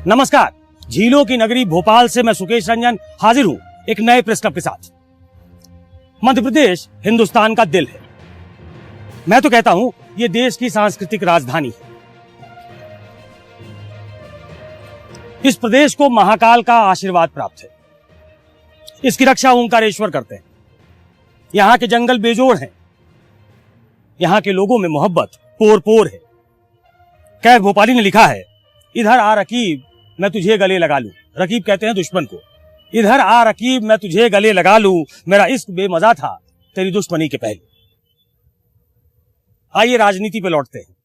नमस्कार, झीलों की नगरी भोपाल से मैं सुकेश रंजन हाजिर हूं एक नए प्रेस क्लब के साथ। मध्य प्रदेश हिंदुस्तान का दिल है। मैं तो कहता हूं यह देश की सांस्कृतिक राजधानी है। इस प्रदेश को महाकाल का आशीर्वाद प्राप्त है। इसकी रक्षा ओंकारेश्वर करते हैं। यहां के जंगल बेजोड़ हैं। यहां के लोगों में मोहब्बत पोर पोर है। कैफ भोपाली ने लिखा है, इधर आ रकीब मैं तुझे गले लगा लूं। रकीब कहते हैं दुश्मन को। इधर आ रकीब मैं तुझे गले लगा लूं, मेरा इश्क बेमजा था तेरी दुश्मनी के पहले। आइए राजनीति पे लौटते हैं।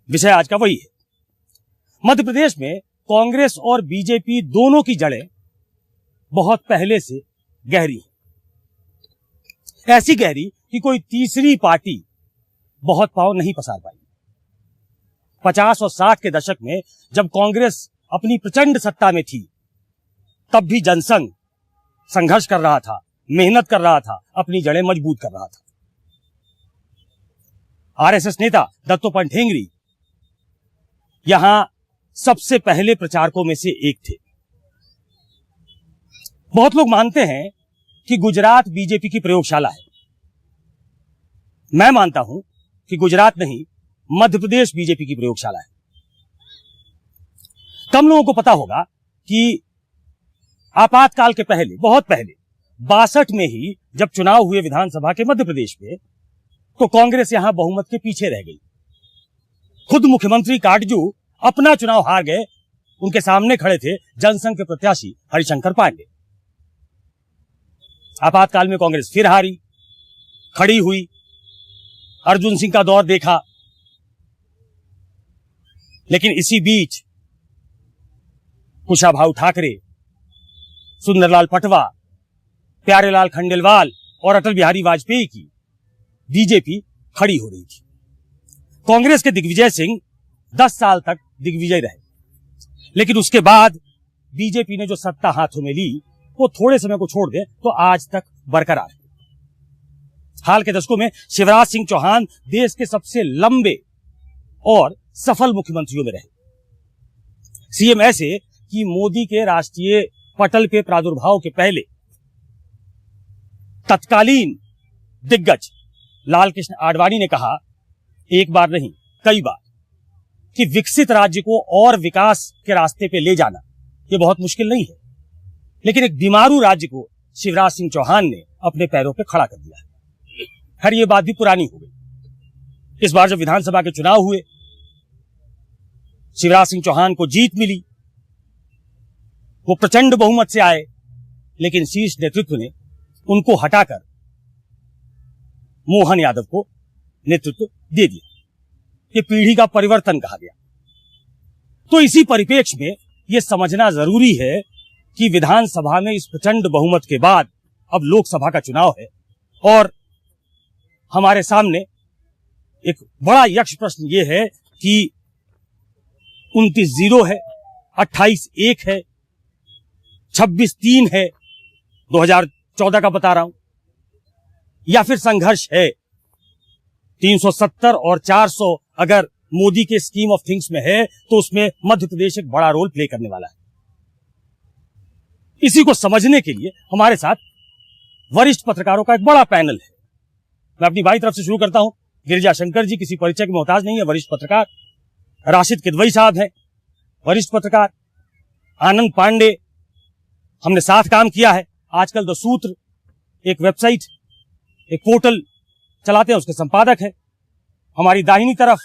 विषय आज का वही है। मध्य प्रदेश में कांग्रेस और बीजेपी दोनों की जड़ें बहुत पहले से गहरी हैं। ऐसी गहरी कि कोई तीसरी पार्टी बहुत पांव नहीं पसार पाई। 50 और 60 के दशक में जब कांग्रेस अपनी प्रचंड सत्ता में थी, तब भी जनसंघ संघर्ष कर रहा था, मेहनत कर रहा था, अपनी जड़ें मजबूत कर रहा था। आरएसएस नेता दत्तोपंत ठेंगड़ी यहां सबसे पहले प्रचारकों में से एक थे। बहुत लोग मानते हैं कि गुजरात बीजेपी की प्रयोगशाला है। मैं मानता हूं कि गुजरात नहीं, मध्य प्रदेश बीजेपी की प्रयोगशाला है। कम लोगों को पता होगा कि आपातकाल के पहले, बहुत पहले 62 में ही जब चुनाव हुए विधानसभा के मध्य प्रदेश में, तो कांग्रेस यहां बहुमत के पीछे रह गई। खुद मुख्यमंत्री काटजू अपना चुनाव हार गए। उनके सामने खड़े थे जनसंघ के प्रत्याशी हरिशंकर पांडे। आपातकाल में कांग्रेस फिर हारी, खड़ी हुई, अर्जुन सिंह का दौर देखा। लेकिन इसी बीच कुशाभाऊ ठाकरे, सुंदरलाल पटवा, प्यारेलाल खंडेलवाल और अटल बिहारी वाजपेयी की बीजेपी खड़ी हो रही थी। कांग्रेस के दिग्विजय सिंह 10 साल तक दिग्विजय रहे, लेकिन उसके बाद बीजेपी ने जो सत्ता हाथों में ली, वो थोड़े समय को छोड़ दे तो आज तक बरकरार है। हाल के दशकों में शिवराज सिंह चौहान देश के सबसे लंबे और सफल मुख्यमंत्रियों में रहे। सीएम ऐसे कि मोदी के राष्ट्रीय पटल पे प्रादुर्भाव के पहले तत्कालीन दिग्गज लालकृष्ण आडवाणी ने कहा, एक बार नहीं कई बार, कि विकसित राज्य को और विकास के रास्ते पे ले जाना यह बहुत मुश्किल नहीं है। लेकिन एक बीमारू राज्य को शिवराज सिंह चौहान ने अपने पैरों पे खड़ा कर दिया। खैर, ये बात भी पुरानी हो गई। इस बार जब विधानसभा के चुनाव हुए, शिवराज सिंह चौहान को जीत मिली। वो प्रचंड बहुमत से आए, लेकिन शीर्ष नेतृत्व ने उनको हटाकर मोहन यादव को नेतृत्व दे दिया। ये पीढ़ी का परिवर्तन कहा गया। तो इसी परिप्रेक्ष्य में यह समझना जरूरी है कि विधानसभा में इस प्रचंड बहुमत के बाद अब लोकसभा का चुनाव है और हमारे सामने एक बड़ा यक्ष प्रश्न यह है कि 29-0 है, 28-1 है, 26-3 है, 2014 का बता रहा हूं, या फिर संघर्ष है। 370 और 400 अगर मोदी के स्कीम ऑफ थिंग्स में है, तो उसमें मध्य प्रदेश एक बड़ा रोल प्ले करने वाला है। इसी को समझने के लिए हमारे साथ वरिष्ठ पत्रकारों का एक बड़ा पैनल है। मैं अपनी बाई तरफ से शुरू करता हूं। गिरिजा शंकर जी किसी परिचय के मोहताज नहीं है, वरिष्ठ पत्रकार। राशिद किदवई साहब हैं, वरिष्ठ पत्रकार। आनंद पांडे, हमने साथ काम किया है। आजकल द सूत्र एक वेबसाइट, एक पोर्टल चलाते हैं, उसके संपादक है। हमारी दाहिनी तरफ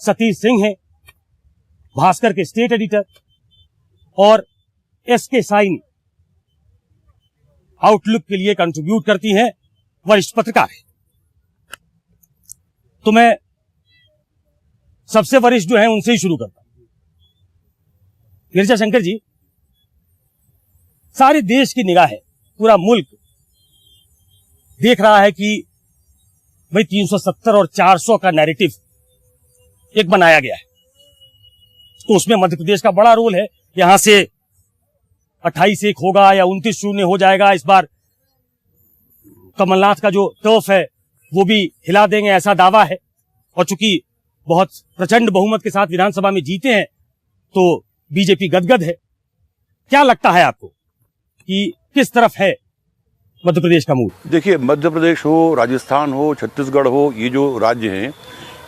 सतीश सिंह हैं, भास्कर के स्टेट एडिटर, और एसके साइन आउटलुक के लिए कंट्रीब्यूट करती हैं, वरिष्ठ पत्रकार है। तो मैं सबसे वरिष्ठ जो है उनसे ही शुरू करता हूं। गिरिजा शंकर जी, सारे देश की निगाह है, पूरा मुल्क देख रहा है कि भाई 370 और 400 का नैरेटिव एक बनाया गया है, तो उसमें मध्य प्रदेश का बड़ा रोल है। यहां से 28-1 होगा या 29-0 हो जाएगा। इस बार कमलनाथ का जो टर्फ है वो भी हिला देंगे, ऐसा दावा है। और चूंकि बहुत प्रचंड बहुमत के साथ विधानसभा में जीते हैं, तो बीजेपी गदगद है। क्या लगता है आपको कि किस तरफ है मध्य प्रदेश का मूड? देखिए, मध्य प्रदेश हो, राजस्थान हो, छत्तीसगढ़ हो, ये जो राज्य हैं,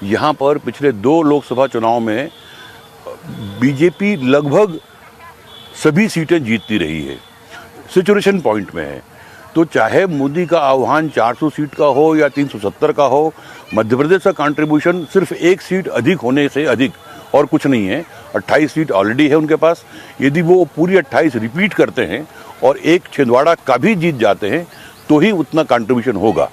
यहाँ पर पिछले 2 लोकसभा चुनाव में बीजेपी लगभग सभी सीटें जीतती रही है, सिचुएशन पॉइंट में है। तो चाहे मोदी का आह्वान 400 सीट का हो या 370 का हो, मध्य प्रदेश का कंट्रीब्यूशन सिर्फ 1 सीट अधिक होने से अधिक और कुछ नहीं है। 28 सीट ऑलरेडी है उनके पास। यदि वो पूरी 28 रिपीट करते हैं और एक छिंदवाड़ा का भी जीत जाते हैं तो ही उतना कंट्रीब्यूशन होगा।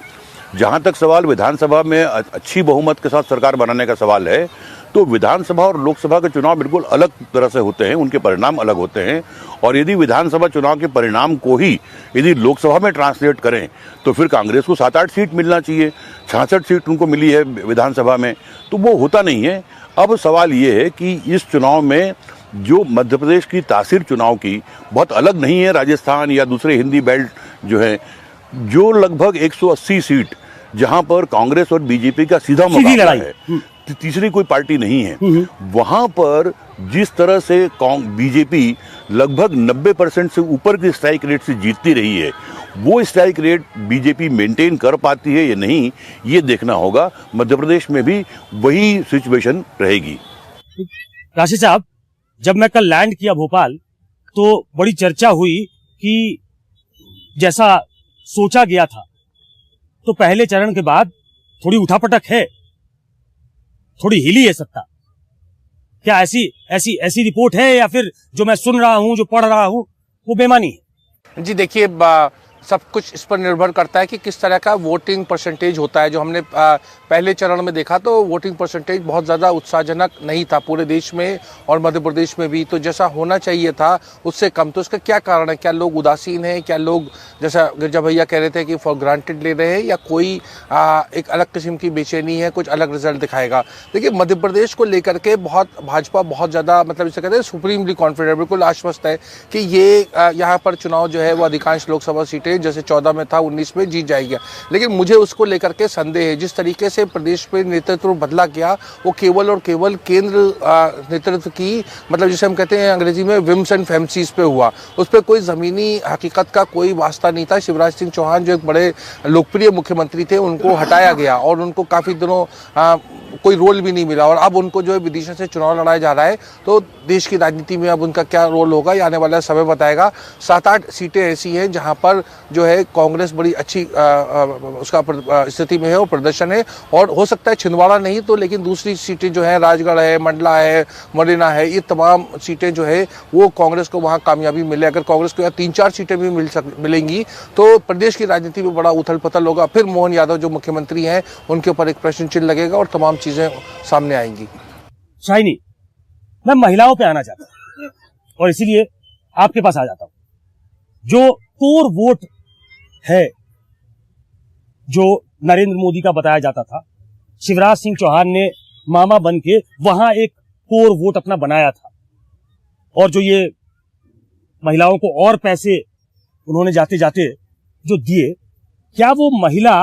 जहाँ तक सवाल विधानसभा में अच्छी बहुमत के साथ सरकार बनाने का सवाल है, तो विधानसभा और लोकसभा के चुनाव बिल्कुल अलग तरह से होते हैं, उनके परिणाम अलग होते हैं। और यदि विधानसभा चुनाव के परिणाम को ही यदि लोकसभा में ट्रांसलेट करें तो फिर कांग्रेस को 7-8 सीट मिलना चाहिए। 66 सीट उनको मिली है विधानसभा में, तो वो होता नहीं है। अब सवाल ये है कि इस चुनाव में जो मध्य प्रदेश की तासीर चुनाव की बहुत अलग नहीं है राजस्थान या दूसरे हिंदी बेल्ट जो है, जो लगभग 180 सीट जहां पर कांग्रेस और बीजेपी का सीधा मुकाबला है, तीसरी कोई पार्टी नहीं है, वहां पर जिस तरह से बीजेपी लगभग 90% से ऊपर की स्ट्राइक रेट से जीतती रही है, वो स्ट्राइक रेट बीजेपी मेंटेन कर पाती है या नहीं, ये देखना होगा। मध्य प्रदेश में भी वही सिचुएशन रहेगी। राशि साहब, जब मैं कल लैंड किया भोपाल तो बड़ी चर्चा हुई कि जैसा सोचा गया था तो पहले चरण के बाद थोड़ी उठापटक है, थोड़ी हिली है सत्ता। क्या ऐसी रिपोर्ट है या फिर जो मैं सुन रहा हूं, जो पढ़ रहा हूं, वो बेमानी है? जी देखिए, सब कुछ इस पर निर्भर करता है कि किस तरह का वोटिंग परसेंटेज होता है। जो हमने पहले चरण में देखा तो वोटिंग परसेंटेज बहुत ज़्यादा उत्साहजनक नहीं था पूरे देश में और मध्य प्रदेश में भी, तो जैसा होना चाहिए था उससे कम। तो इसका क्या कारण है? क्या लोग उदासीन हैं? क्या लोग, जैसा गिरजा भैया कह रहे थे, कि फॉर ग्रांटेड ले रहे हैं, या कोई एक अलग किस्म की बेचैनी है, कुछ अलग रिजल्ट दिखाएगा? देखिए, मध्य प्रदेश को लेकर के भाजपा बहुत ज़्यादा, मतलब इसे कहते हैं सुप्रीमली कॉन्फिडेंट, बिल्कुल आश्वस्त है कि ये यहाँ पर चुनाव जो है वो अधिकांश लोकसभा सीटें जैसे 14 में था 19 में जीत जाएगी। लेकिन मुझे उसको लेकर के संदेह है। जिस तरीके से प्रदेश में नेतृत्व बदला गया वो केवल और केवल केंद्र नेतृत्व की, मतलब जिसे हम कहते हैं अंग्रेजी में विम्स एंड फैंसीज पे हुआ। उस पर कोई ज़मीनी हकीकत का कोई वास्ता नहीं था। शिवराज सिंह चौहान जो एक बड़े लोकप्रिय मुख्यमंत्री थे, उनको हटाया गया और उनको काफ़ी दिनों कोई रोल भी नहीं मिला। और अब उनको जो है विदिशा से चुनाव लड़ाया जा रहा है, तो देश की राजनीति में अब उनका क्या रोल होगा ये आने वाला समय बताएगा। 7-8 सीटें ऐसी हैं जहां पर जो है कांग्रेस बड़ी अच्छी उसका स्थिति में है और प्रदर्शन है, और हो सकता है छिंदवाड़ा नहीं तो लेकिन दूसरी सीटें जो है, राजगढ़ है, मंडला है, मुरैना है, ये तमाम सीटें जो है वो कांग्रेस को वहाँ कामयाबी मिले। अगर कांग्रेस को यहाँ 3-4 सीटें भी मिलेंगी तो प्रदेश की राजनीति में बड़ा उथल पुथल होगा। फिर मोहन यादव जो मुख्यमंत्री हैं उनके ऊपर एक प्रश्न चिन्ह लगेगा और तमाम चीजें सामने आएंगी। शाइनी, मैं महिलाओं पे आना चाहता हूं और इसीलिए आपके पास आ जाता हूं। जो कोर वोट है, जो नरेंद्र मोदी का बताया जाता था, शिवराज सिंह चौहान ने मामा बन के वहां एक कोर वोट अपना बनाया था, और जो ये महिलाओं को और पैसे उन्होंने जाते जाते जो दिए, क्या वो महिला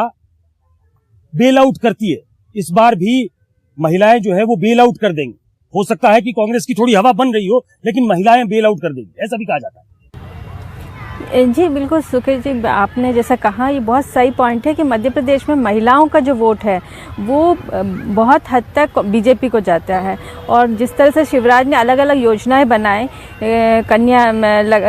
बेल आउट करती है? इस बार भी महिलाएं जो है वो बेल आउट कर देंगी। हो सकता है कि कांग्रेस की थोड़ी हवा बन रही हो, लेकिन महिलाएं बेल आउट कर देंगी, ऐसा भी कहा जाता है। जी बिल्कुल सुखी जी, आपने जैसा कहा ये बहुत सही पॉइंट है कि मध्य प्रदेश में महिलाओं का जो वोट है वो बहुत हद तक बीजेपी को जाता है। और जिस तरह से शिवराज ने अलग अलग योजनाएं बनाए, कन्या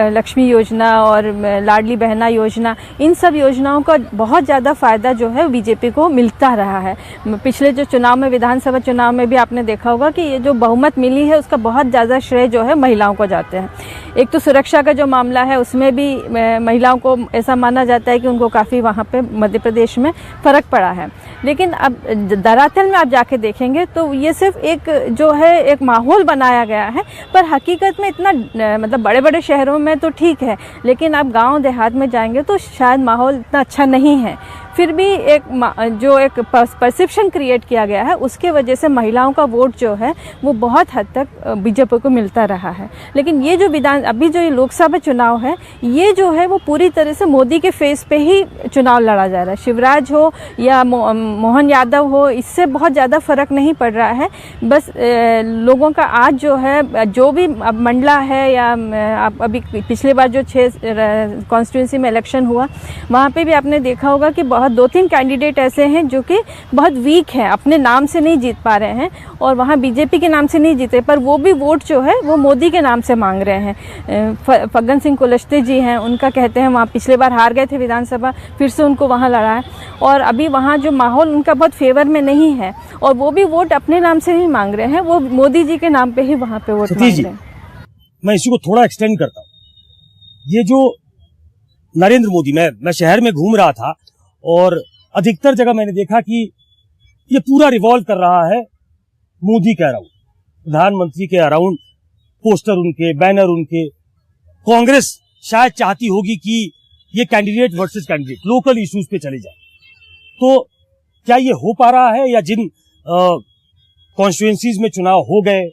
लक्ष्मी योजना और लाडली बहना योजना, इन सब योजनाओं का बहुत ज़्यादा फ़ायदा जो है बीजेपी को मिलता रहा है। पिछले जो चुनाव में, विधानसभा चुनाव में भी आपने देखा होगा कि ये जो बहुमत मिली है उसका बहुत ज़्यादा श्रेय जो है महिलाओं को जाते हैं। एक तो सुरक्षा का जो मामला है उसमें भी महिलाओं को ऐसा माना जाता है कि उनको काफ़ी वहाँ पे मध्य प्रदेश में फ़र्क पड़ा है। लेकिन अब धरातल में आप जाके देखेंगे तो ये सिर्फ एक जो है एक माहौल बनाया गया है, पर हकीकत में इतना मतलब बड़े बड़े शहरों में तो ठीक है, लेकिन आप गांव देहात में जाएंगे तो शायद माहौल इतना अच्छा नहीं है। फिर भी जो एक परसेप्शन क्रिएट किया गया है उसके वजह से महिलाओं का वोट जो है वो बहुत हद तक बीजेपी को मिलता रहा है। लेकिन ये जो अभी जो ये लोकसभा चुनाव है ये जो है वो पूरी तरह से मोदी के फेस पे ही चुनाव लड़ा जा रहा है। शिवराज हो या मोहन यादव हो, इससे बहुत ज़्यादा फर्क नहीं पड़ रहा है। बस लोगों का आज जो है जो भी अब मंडला है या अभी पिछले बार जो 6 कॉन्स्टिट्यूंसी में इलेक्शन हुआ वहाँ पे भी आपने देखा होगा कि बहुत 2-3 कैंडिडेट ऐसे हैं जो कि बहुत वीक हैं, अपने नाम से नहीं जीत पा रहे हैं और वहाँ बीजेपी के नाम से नहीं जीते, पर वो भी वोट जो है वो मोदी के नाम से मांग रहे हैं। फग्गन सिंह कुलस्ते जी हैं, उनका कहते हैं वहाँ पिछले बार हार गए थे विधानसभा, फिर से उनको वहाँ लड़ा है और अभी वहाँ जो माहौल उनका बहुत फेवर में नहीं है और वो भी वोट अपने नाम से नहीं मांग रहे हैं, वो मोदी जी के नाम पे ही वहाँ पे वोट मांग रहे हैं। मैं इसी को थोड़ा एक्सटेंड करता हूँ। ये जो नरेंद्र मोदी, मैं शहर में घूम रहा था और अधिकतर जगह मैंने देखा कि ये पूरा रिवॉल्व कर रहा है मोदी के अराउंड, प्रधानमंत्री के अराउंड, पोस्टर उनके, बैनर उनके। कांग्रेस शायद चाहती होगी कि ये candidate versus candidate local issues पे चले जाए। तो क्या ये हो पा रहा है, या जिन कॉन्स्टिट्यूएंसीज में चुनाव हो गए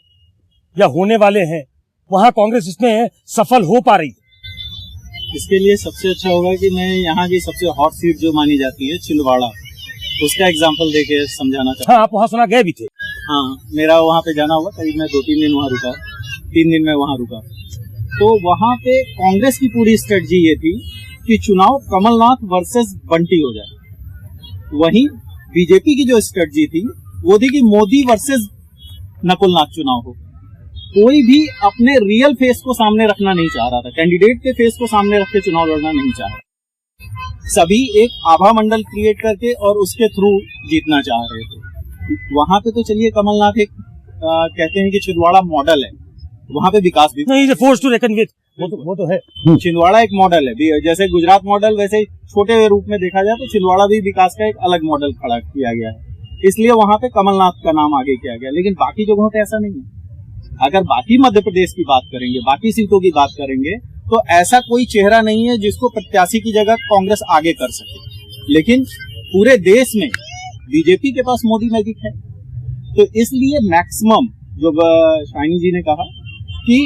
या होने वाले हैं वहां कांग्रेस इसमें सफल हो पा रही है? इसके लिए सबसे अच्छा होगा कि मैं यहाँ की सबसे हॉट सीट जो मानी जाती है छिंदवाड़ा, उसका एग्जाम्पल देके समझाना चाहता हूँ। हाँ, आप वहां सुना गए भी थे। हाँ, मेरा वहाँ पे जाना हुआ, करीब मैं 2-3 दिन वहाँ रुका, 3 दिन में वहाँ रुका। तो वहाँ पे कांग्रेस की पूरी स्ट्रेटजी ये थी कि चुनाव कमलनाथ वर्सेस बंटी हो जाए। वहीं बीजेपी की जो स्ट्रेटजी थी वो थी कि मोदी वर्सेस नकुलनाथ चुनाव हो। कोई भी अपने रियल फेस को सामने रखना नहीं चाह रहा था, कैंडिडेट के फेस को सामने रख के चुनाव लड़ना नहीं चाह रहा। सभी एक आभा मंडल क्रिएट करके और उसके थ्रू जीतना चाह रहे थे। वहां पे तो चलिए कमलनाथ एक कहते हैं कि छिंदवाड़ा मॉडल है, वहां पे विकास भी नहीं, फोर्स टू रेकन विद, वो तो है। छिंदवाड़ा एक मॉडल है, जैसे गुजरात मॉडल वैसे छोटे रूप में देखा जाए तो छिंदवाड़ा भी विकास का एक अलग मॉडल खड़ा किया गया है, इसलिए वहां पे कमलनाथ का नाम आगे किया गया। लेकिन बाकी जगहों पे ऐसा नहीं है। अगर बाकी मध्य प्रदेश की बात करेंगे, बाकी सीटों की बात करेंगे तो ऐसा कोई चेहरा नहीं है जिसको प्रत्याशी की जगह कांग्रेस आगे कर सके। लेकिन पूरे देश में बीजेपी के पास मोदी मैजिक है, तो इसलिए मैक्सिमम जो शाइनी जी ने कहा कि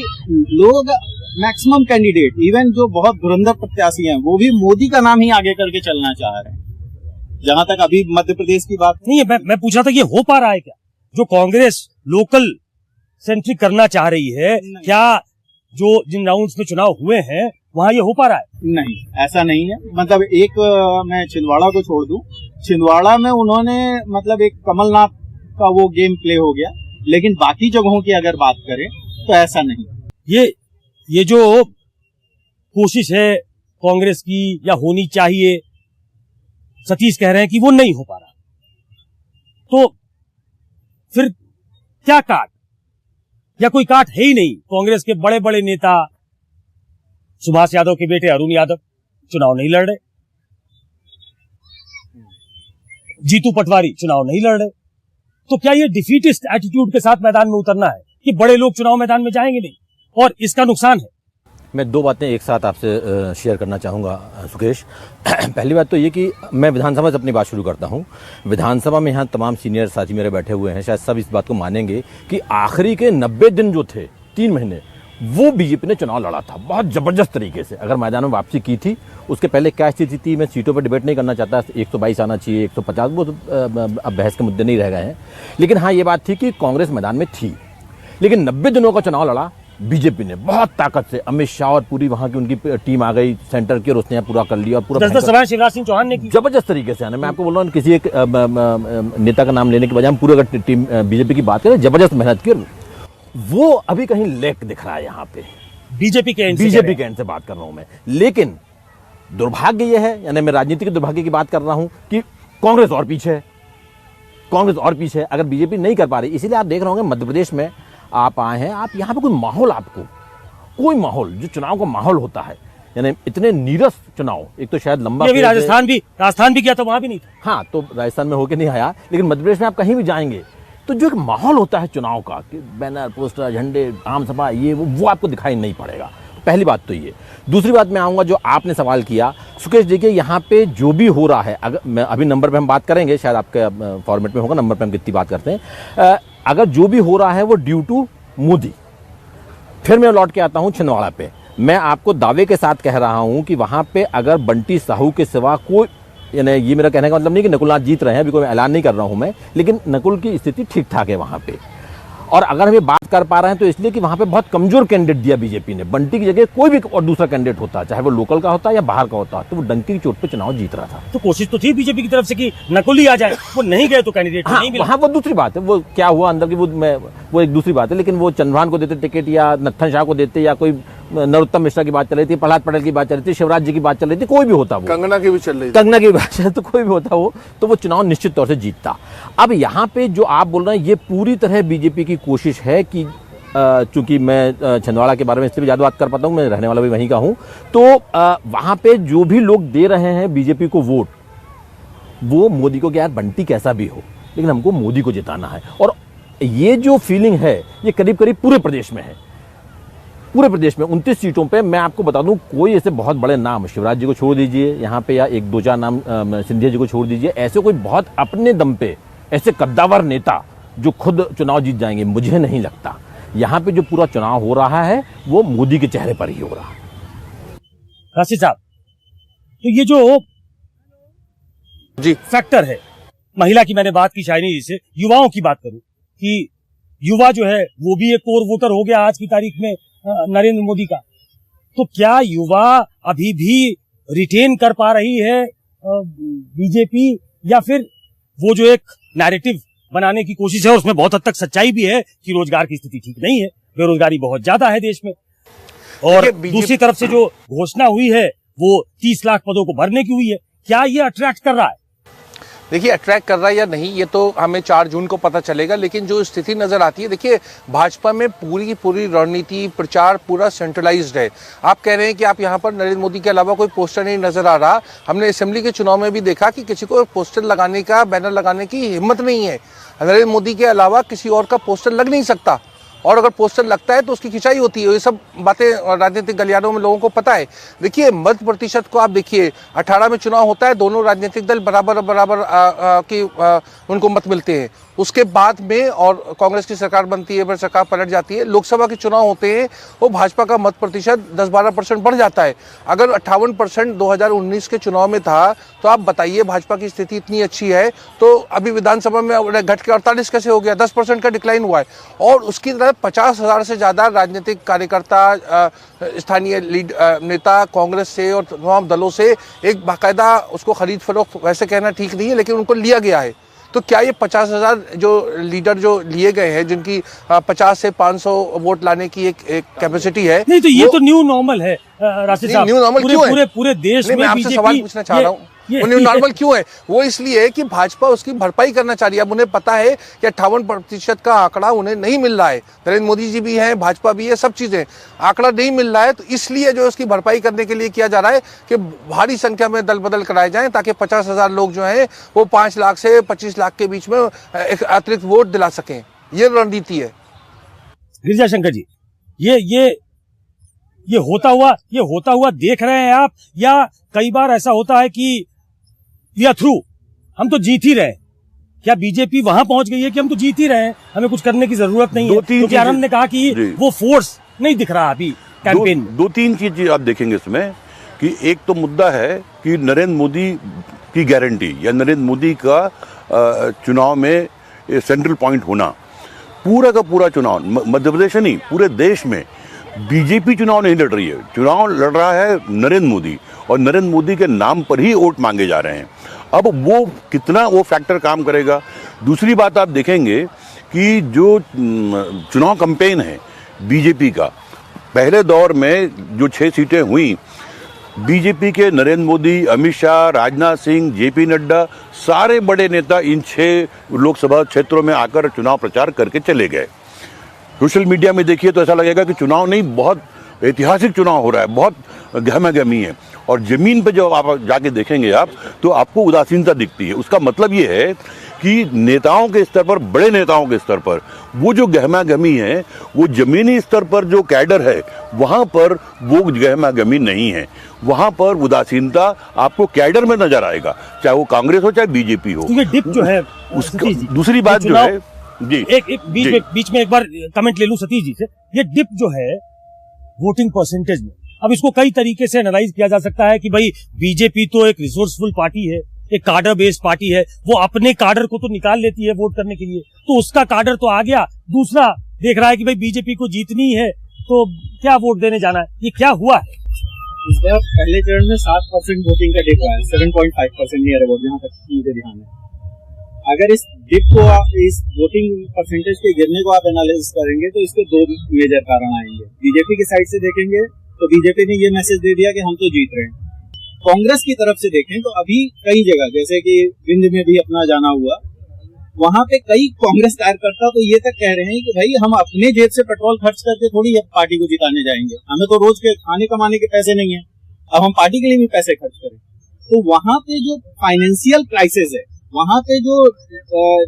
लोग मैक्सिमम कैंडिडेट, इवन जो बहुत धुरंधर प्रत्याशी हैं, वो भी मोदी का नाम ही आगे करके चलना चाह रहे हैं। जहां तक अभी मध्य प्रदेश की बात नहीं है, मैं पूछ रहा था कि हो पा रहा है क्या जो कांग्रेस लोकल सेंट्रिक करना चाह रही है? क्या जो जिन राउंड्स में चुनाव हुए हैं वहां ये हो पा रहा है? नहीं, ऐसा नहीं है। मतलब एक मैं छिंदवाड़ा को छोड़ दूं, छिंदवाड़ा में उन्होंने मतलब एक कमलनाथ का वो गेम प्ले हो गया, लेकिन बाकी जगहों की अगर बात करें तो ऐसा नहीं। ये जो कोशिश है कांग्रेस की या होनी चाहिए, सतीश कह रहे हैं कि वो नहीं हो पा रहा, तो फिर क्या काट, या कोई काट है ही नहीं? कांग्रेस के बड़े बड़े नेता, सुभाष यादव के बेटे अरुण यादव चुनाव नहीं लड़ रहे, जीतू पटवारी चुनाव नहीं लड़ रहे, तो क्या ये डिफीटिस्ट एटीट्यूड के साथ मैदान में उतरना है कि बड़े लोग चुनाव मैदान में जाएंगे नहीं और इसका नुकसान है? मैं 2 बातें एक साथ आपसे शेयर करना चाहूँगा सुकेश। पहली बात तो ये कि मैं विधानसभा से अपनी बात शुरू करता हूँ। विधानसभा में यहाँ तमाम सीनियर साथी मेरे बैठे हुए हैं, शायद सब इस बात को मानेंगे कि आखिरी के 90 दिन जो थे, 3 महीने, वो बीजेपी ने चुनाव लड़ा था बहुत ज़बरदस्त तरीके से। अगर मैदान में वापसी की थी, उसके पहले क्या स्थिति थी, मैं सीटों पर डिबेट नहीं करना चाहता, 122 आना चाहिए, 150, वो तो अब बहस के मुद्दे नहीं रह गए हैं। लेकिन हाँ, ये बात थी कि कांग्रेस मैदान में थी, लेकिन 90 दिनों का चुनाव लड़ा बीजेपी ने बहुत ताकत से। अमित शाह और पूरी वहां की उनकी टीम आ गई सेंटर की और उसने पूरा कर लिया और पूरा 10 सवाल शिवराज सिंह चौहान ने की जबरदस्त तरीके से। मैं आपको बोल रहा हूँ, किसी एक नेता का नाम लेने के बजाय हम पूरे अगर टीम बीजेपी की बात करें, जबरदस्त मेहनत की। वो अभी कहीं लेक दिख रहा है यहाँ पे बीजेपी के एंड से बात कर रहा हूं मैं। लेकिन दुर्भाग्य यह है, यानी मैं राजनीति के दुर्भाग्य की बात कर रहा हूं कि कांग्रेस और पीछे है, कांग्रेस और पीछे है, अगर बीजेपी नहीं कर पा रही। इसीलिए आप देख रहे होंगे मध्य प्रदेश में आप आए हैं, आप यहाँ पे कोई माहौल, आपको कोई माहौल जो चुनाव का माहौल होता है, यानी इतने नीरस चुनाव, एक तो शायद लंबा, राजस्थान भी किया तो वहां भी नहीं था। हाँ, तो राजस्थान में होके नहीं आया, लेकिन मध्य प्रदेश में आप कहीं भी जाएंगे तो जो एक माहौल होता है चुनाव का कि बैनर, पोस्टर, झंडे, आम सभा, ये वो आपको दिखाई नहीं पड़ेगा। पहली बात तो ये। दूसरी बात मैं आऊँगा जो आपने सवाल किया सुकेश, देखिए यहाँ पे जो भी हो रहा है, अगर मैं अभी नंबर पे हम बात करेंगे, शायद आपके फॉर्मेट में होगा नंबर पे हम कितनी बात करते हैं, अगर जो भी हो रहा है वो ड्यू टू मोदी। फिर मैं लौट के आता हूँ छिंदवाड़ा पे। मैं आपको दावे के साथ कह रहा हूँ कि वहाँ पे अगर बंटी साहू के सिवा कोई, यानी ये मेरा कहने का मतलब नहीं कि नकुलनाथ जीत रहे हैं, अभी कोई ऐलान नहीं कर रहा हूँ मैं, लेकिन नकुल की स्थिति ठीक ठाक है वहाँ पे। और अगर हम ये बात कर पा रहे हैं तो इसलिए कि वहाँ पे बहुत कमजोर कैंडिडेट दिया बीजेपी ने। बंटी की जगह कोई भी और दूसरा कैंडिडेट होता, चाहे वो लोकल का होता या बाहर का होता, तो वो डंकी की चोट पे चुनाव जीत रहा था। तो कोशिश तो थी बीजेपी की तरफ से कि नकुल ही आ जाए, वो नहीं गए तो कैंडिडेट हाँ, नहीं मिला। वहाँ वो दूसरी बात है, वो क्या हुआ अंदर की वो एक दूसरी बात है। लेकिन वो चंद्रभान को देते टिकट या नत्थन शाह को देते या कोई नरोत्तम मिश्रा की बात चल रही थी, प्रहलाद पटेल की बात चल रही थी, शिवराज जी की बात चल रही थी, कोई भी होता वो, कंगना की भी चल रही थी, कंगना की बात चल, तो कोई भी होता वो, तो वो चुनाव निश्चित तौर से जीतता। अब यहाँ पे जो आप बोल रहे हैं ये पूरी तरह बीजेपी की कोशिश है कि चूंकि मैं छिंदवाड़ा के बारे में इसलिए भी ज़्यादा बात कर पाता हूँ, मैं रहने वाला भी वहीं का हूँ, तो वहाँ पे जो भी लोग दे रहे हैं बीजेपी को वोट, वो मोदी को, क्या यार बंटी कैसा भी हो लेकिन हमको मोदी को जिताना है। और ये जो फीलिंग है ये करीब करीब पूरे प्रदेश में है। पूरे प्रदेश में 29 सीटों पे मैं आपको बता दूं, कोई ऐसे बहुत बड़े नाम, शिवराज जी को छोड़ दीजिए यहाँ पे, या एक दो चार नाम सिंधिया जी को छोड़ दीजिए, ऐसे कोई बहुत अपने दम पे ऐसे कद्दावर नेता जो खुद चुनाव जीत जाएंगे, मुझे नहीं लगता। यहाँ पे जो पूरा चुनाव हो रहा है वो मोदी के चेहरे पर ही हो रहा है। राशिद साहब, तो ये जो जी फैक्टर है, महिला की मैंने बात की, शायनी जी से युवाओं की बात करूं कि युवा जो है वो भी एक कोर वोटर हो गया आज की तारीख में नरेंद्र मोदी का, तो क्या युवा अभी भी रिटेन कर पा रही है बीजेपी, या फिर वो जो एक नैरेटिव बनाने की कोशिश है, और उसमें बहुत हद तक सच्चाई भी है कि रोजगार की स्थिति ठीक नहीं है, बेरोजगारी बहुत ज्यादा है देश में, और दूसरी तरफ से जो घोषणा हुई है वो 30 लाख पदों को भरने की हुई है, क्या ये अट्रैक्ट कर रहा है? देखिए, अट्रैक्ट कर रहा है या नहीं ये तो हमें 4 जून को पता चलेगा, लेकिन जो स्थिति नजर आती है, देखिए भाजपा में पूरी की पूरी रणनीति प्रचार पूरा सेंट्रलाइज्ड है। आप कह रहे हैं कि आप यहाँ पर नरेंद्र मोदी के अलावा कोई पोस्टर नहीं नजर आ रहा। हमने असेंबली के चुनाव में भी देखा कि किसी को पोस्टर लगाने का, बैनर लगाने की हिम्मत नहीं है। नरेंद्र मोदी के अलावा किसी और का पोस्टर लग नहीं सकता, और अगर पोस्टर लगता है तो उसकी खिंचाई होती है। ये सब बातें राजनीतिक गलियारों में लोगों को पता है। देखिए, मत प्रतिशत को आप देखिए, 18 में चुनाव होता है, दोनों राजनीतिक दल बराबर उनको मत मिलते हैं। उसके बाद में और कांग्रेस की सरकार बनती है, फिर सरकार पलट जाती है, लोकसभा के चुनाव होते हैं, वो भाजपा का मत प्रतिशत 10-12% बढ़ जाता है। अगर 58% 2019 के चुनाव में था, तो आप बताइए भाजपा की स्थिति इतनी अच्छी है तो अभी विधानसभा में घट के 48 कैसे हो गया? 10% का डिक्लाइन हुआ है। और उसकी तरह 50,000 से ज़्यादा राजनीतिक कार्यकर्ता, स्थानीय नेता कांग्रेस से और तमाम दलों से एक बाकायदा उसको खरीद फरोख्त, वैसे कहना ठीक नहीं है, लेकिन उनको लिया गया है। तो क्या ये 50,000 जो लीडर जो लिए गए हैं, जिनकी 50 से 500 वोट लाने की एक कैपेसिटी है, नहीं तो ये तो न्यू नॉर्मल है राशिद साहब। न्यू नॉर्मल क्यों है? पूरे देश में मैं आपसे सवाल पूछना चाह रहा हूँ, वो न्यू नॉर्मल क्यों है? वो इसलिए कि भाजपा उसकी भरपाई करना चाह रही है। अब उन्हें पता है कि 58% का आंकड़ा उन्हें नहीं मिल रहा है। नरेंद्र मोदी जी भी हैं, भाजपा भी है, सब चीजें, आंकड़ा नहीं मिल रहा है, तो इसलिए जो उसकी भरपाई करने के लिए किया जा रहा है कि भारी संख्या में दल बदल कराए जाएं, ताकि 50,000 लोग जो हैं वो 5 लाख से 25 लाख के बीच में एक अतिरिक्त वोट दिला सकें। ये रणनीति है। गिरिजा शंकर जी, ये होता हुआ देख रहे हैं आप, या कई बार ऐसा होता है कि वी आर थ्रू, हम तो जीत ही रहे हैं? क्या बीजेपी वहां पहुंच गई है कि हम तो जीत ही रहे हैं, हमें कुछ करने की जरूरत नहीं है? क्योंकि आनंद ने कहा कि वो फोर्स नहीं दिख रहा अभी कैंपेन में। 2-3 चीज आप देखेंगे इसमें, कि एक तो मुद्दा है कि नरेंद्र मोदी की गारंटी या नरेंद्र मोदी का चुनाव में सेंट्रल पॉइंट होना। पूरा का पूरा चुनाव मध्य प्रदेश नहीं, पूरे देश में बीजेपी चुनाव नहीं लड़ रही है, चुनाव लड़ रहा है नरेंद्र मोदी, और नरेंद्र मोदी के नाम पर ही वोट मांगे जा रहे हैं। अब वो कितना वो फैक्टर काम करेगा। दूसरी बात आप देखेंगे कि जो चुनाव कैंपेन है बीजेपी का, पहले दौर में जो 6 सीटें हुई, बीजेपी के नरेंद्र मोदी, अमित शाह, राजनाथ सिंह, जेपी नड्डा, सारे बड़े नेता इन 6 लोकसभा क्षेत्रों में आकर चुनाव प्रचार करके चले गए। सोशल मीडिया में देखिए तो ऐसा लगेगा कि चुनाव नहीं, बहुत ऐतिहासिक चुनाव हो रहा है, बहुत गहमा गहमी है। और जमीन पे जब आप जाके देखेंगे आप, तो आपको उदासीनता दिखती है। उसका मतलब ये है कि नेताओं के स्तर पर, बड़े नेताओं के स्तर पर वो जो गहमा-गहमी है, वो जमीनी स्तर पर जो कैडर है वहां पर वो गहमा-गहमी नहीं है। वहां पर उदासीनता आपको कैडर में नजर आएगा, चाहे वो कांग्रेस हो चाहे बीजेपी हो। ये डिप जो है उसका दूसरी बात जो है जी, एक बीच में एक बार कमेंट ले लूं सतीश जी से। ये डिप जो है वोटिंग परसेंटेज में, अब इसको कई तरीके से एनालाइज किया जा सकता है कि भाई बीजेपी तो एक रिसोर्सफुल पार्टी है, एक कार्डर बेस्ड पार्टी है, वो अपने कार्डर को तो निकाल लेती है वोट करने के लिए, तो उसका कार्डर तो आ गया। दूसरा देख रहा है कि भाई बीजेपी को जीतनी है तो क्या वोट देने जाना है। ये क्या हुआ है? इस बार पहले चरण में 7% वोटिंग का डिप आया, 7.5% नियर अबाउट, जहाँ तक मुझे ध्यान है। अगर इस डिप को, इस वोटिंग परसेंटेज के गिरने को आप एनालिसिस करेंगे तो इसके दो मेजर कारण आएंगे। बीजेपी की साइड से देखेंगे तो बीजेपी ने ये मैसेज दे दिया कि हम तो जीत रहे हैं। कांग्रेस की तरफ से देखें तो अभी कई जगह, जैसे कि विंध्य में भी अपना जाना हुआ, वहां पे कई कांग्रेस कार्यकर्ता तो ये तक कह रहे हैं कि भाई हम अपने जेब से पेट्रोल खर्च करके थोड़ी पार्टी को जिताने जाएंगे, हमें तो रोज के खाने कमाने के पैसे नहीं है, अब हम पार्टी के लिए भी पैसे खर्च करें। तो वहां पे जो फाइनेंशियल क्राइसिस है, वहां पे जो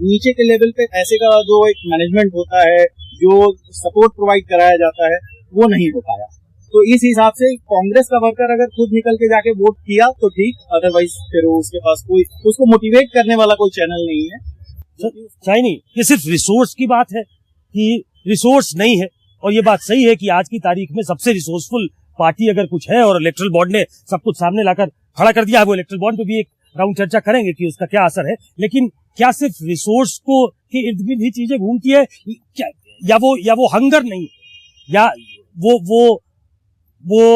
नीचे के लेवल पे पैसे का जो एक मैनेजमेंट होता है, जो सपोर्ट प्रोवाइड कराया जाता है, वो नहीं हो पाया। तो इस हिसाब से कांग्रेस का वर्कर अगर खुद निकल के जाके वोट किया तो ठीक, अदरवाइज फिर उसके पास कोई, उसको मोटिवेट करने वाला कोई चैनल नहीं है। नहीं, ये सिर्फ रिसोर्स की बात है कि रिसोर्स नहीं है, और ये बात सही है कि आज की तारीख में सबसे रिसोर्सफुल पार्टी अगर कुछ है और इलेक्ट्रल बॉन्ड ने सब कुछ सामने लाकर खड़ा कर दिया है, वो इलेक्ट्रल बॉन्ड पे भी एक राउंड चर्चा करेंगे कि उसका क्या असर है। लेकिन क्या सिर्फ रिसोर्स को के इर्द गिर्द ही चीजें घूमती है, या वो हंगर नहीं, या वो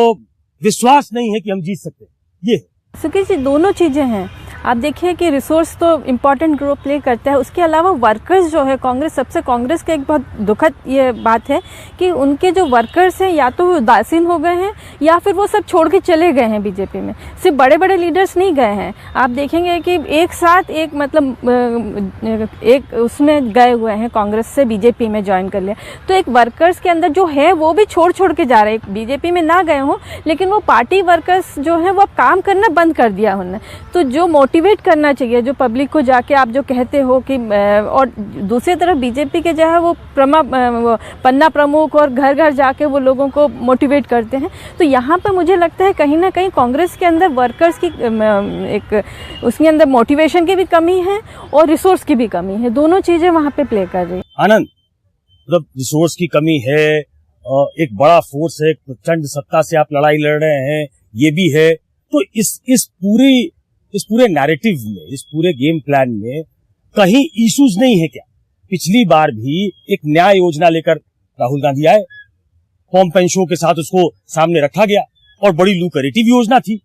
विश्वास नहीं है कि हम जीत सकते? ये सुकेश जी, दोनों चीज़ें हैं। आप देखिए कि रिसोर्स तो इम्पॉर्टेंट रोल प्ले करता है, उसके अलावा वर्कर्स जो है, कांग्रेस का एक बहुत दुखद ये बात है कि उनके जो वर्कर्स हैं या तो वो उदासीन हो गए हैं या फिर वो सब छोड़ के चले गए हैं बीजेपी में। सिर्फ बड़े बड़े लीडर्स नहीं गए हैं, आप देखेंगे कि एक साथ एक मतलब एक उसमें गए हुए हैं, कांग्रेस से बीजेपी में ज्वाइन कर लिया। तो एक वर्कर्स के अंदर जो है वो भी छोड़ के जा रहे हैं, बीजेपी में ना गए हों लेकिन वो पार्टी वर्कर्स जो है वो अब काम करना बंद कर दिया उन्होंने। तो जो मोटिवेट करना चाहिए जो पब्लिक को, जाके आप जो कहते हो कि, और दूसरी तरफ बीजेपी के जो है वो पन्ना प्रमुख और घर घर जाके वो लोगों को मोटिवेट करते हैं। तो यहाँ पर मुझे लगता है कहीं ना कहीं कांग्रेस के अंदर वर्कर्स की एक उसके अंदर मोटिवेशन की भी कमी है और रिसोर्स की भी कमी है, दोनों चीजें वहाँ पे प्ले कर रही है। आनंद, मतलब रिसोर्स की कमी है, एक बड़ा फोर्स है, प्रचंड सत्ता से आप लड़ाई लड़ रहे हैं, ये भी है। तो इस पूरे नैरेटिव में, इस पूरे गेम प्लान में कहीं इश्यूज नहीं है क्या? पिछली बार भी एक न्याय योजना लेकर राहुल गांधी आए, पॉम्पेंशो के साथ उसको सामने रखा गया और बड़ी लुक्रेटिव योजना थी।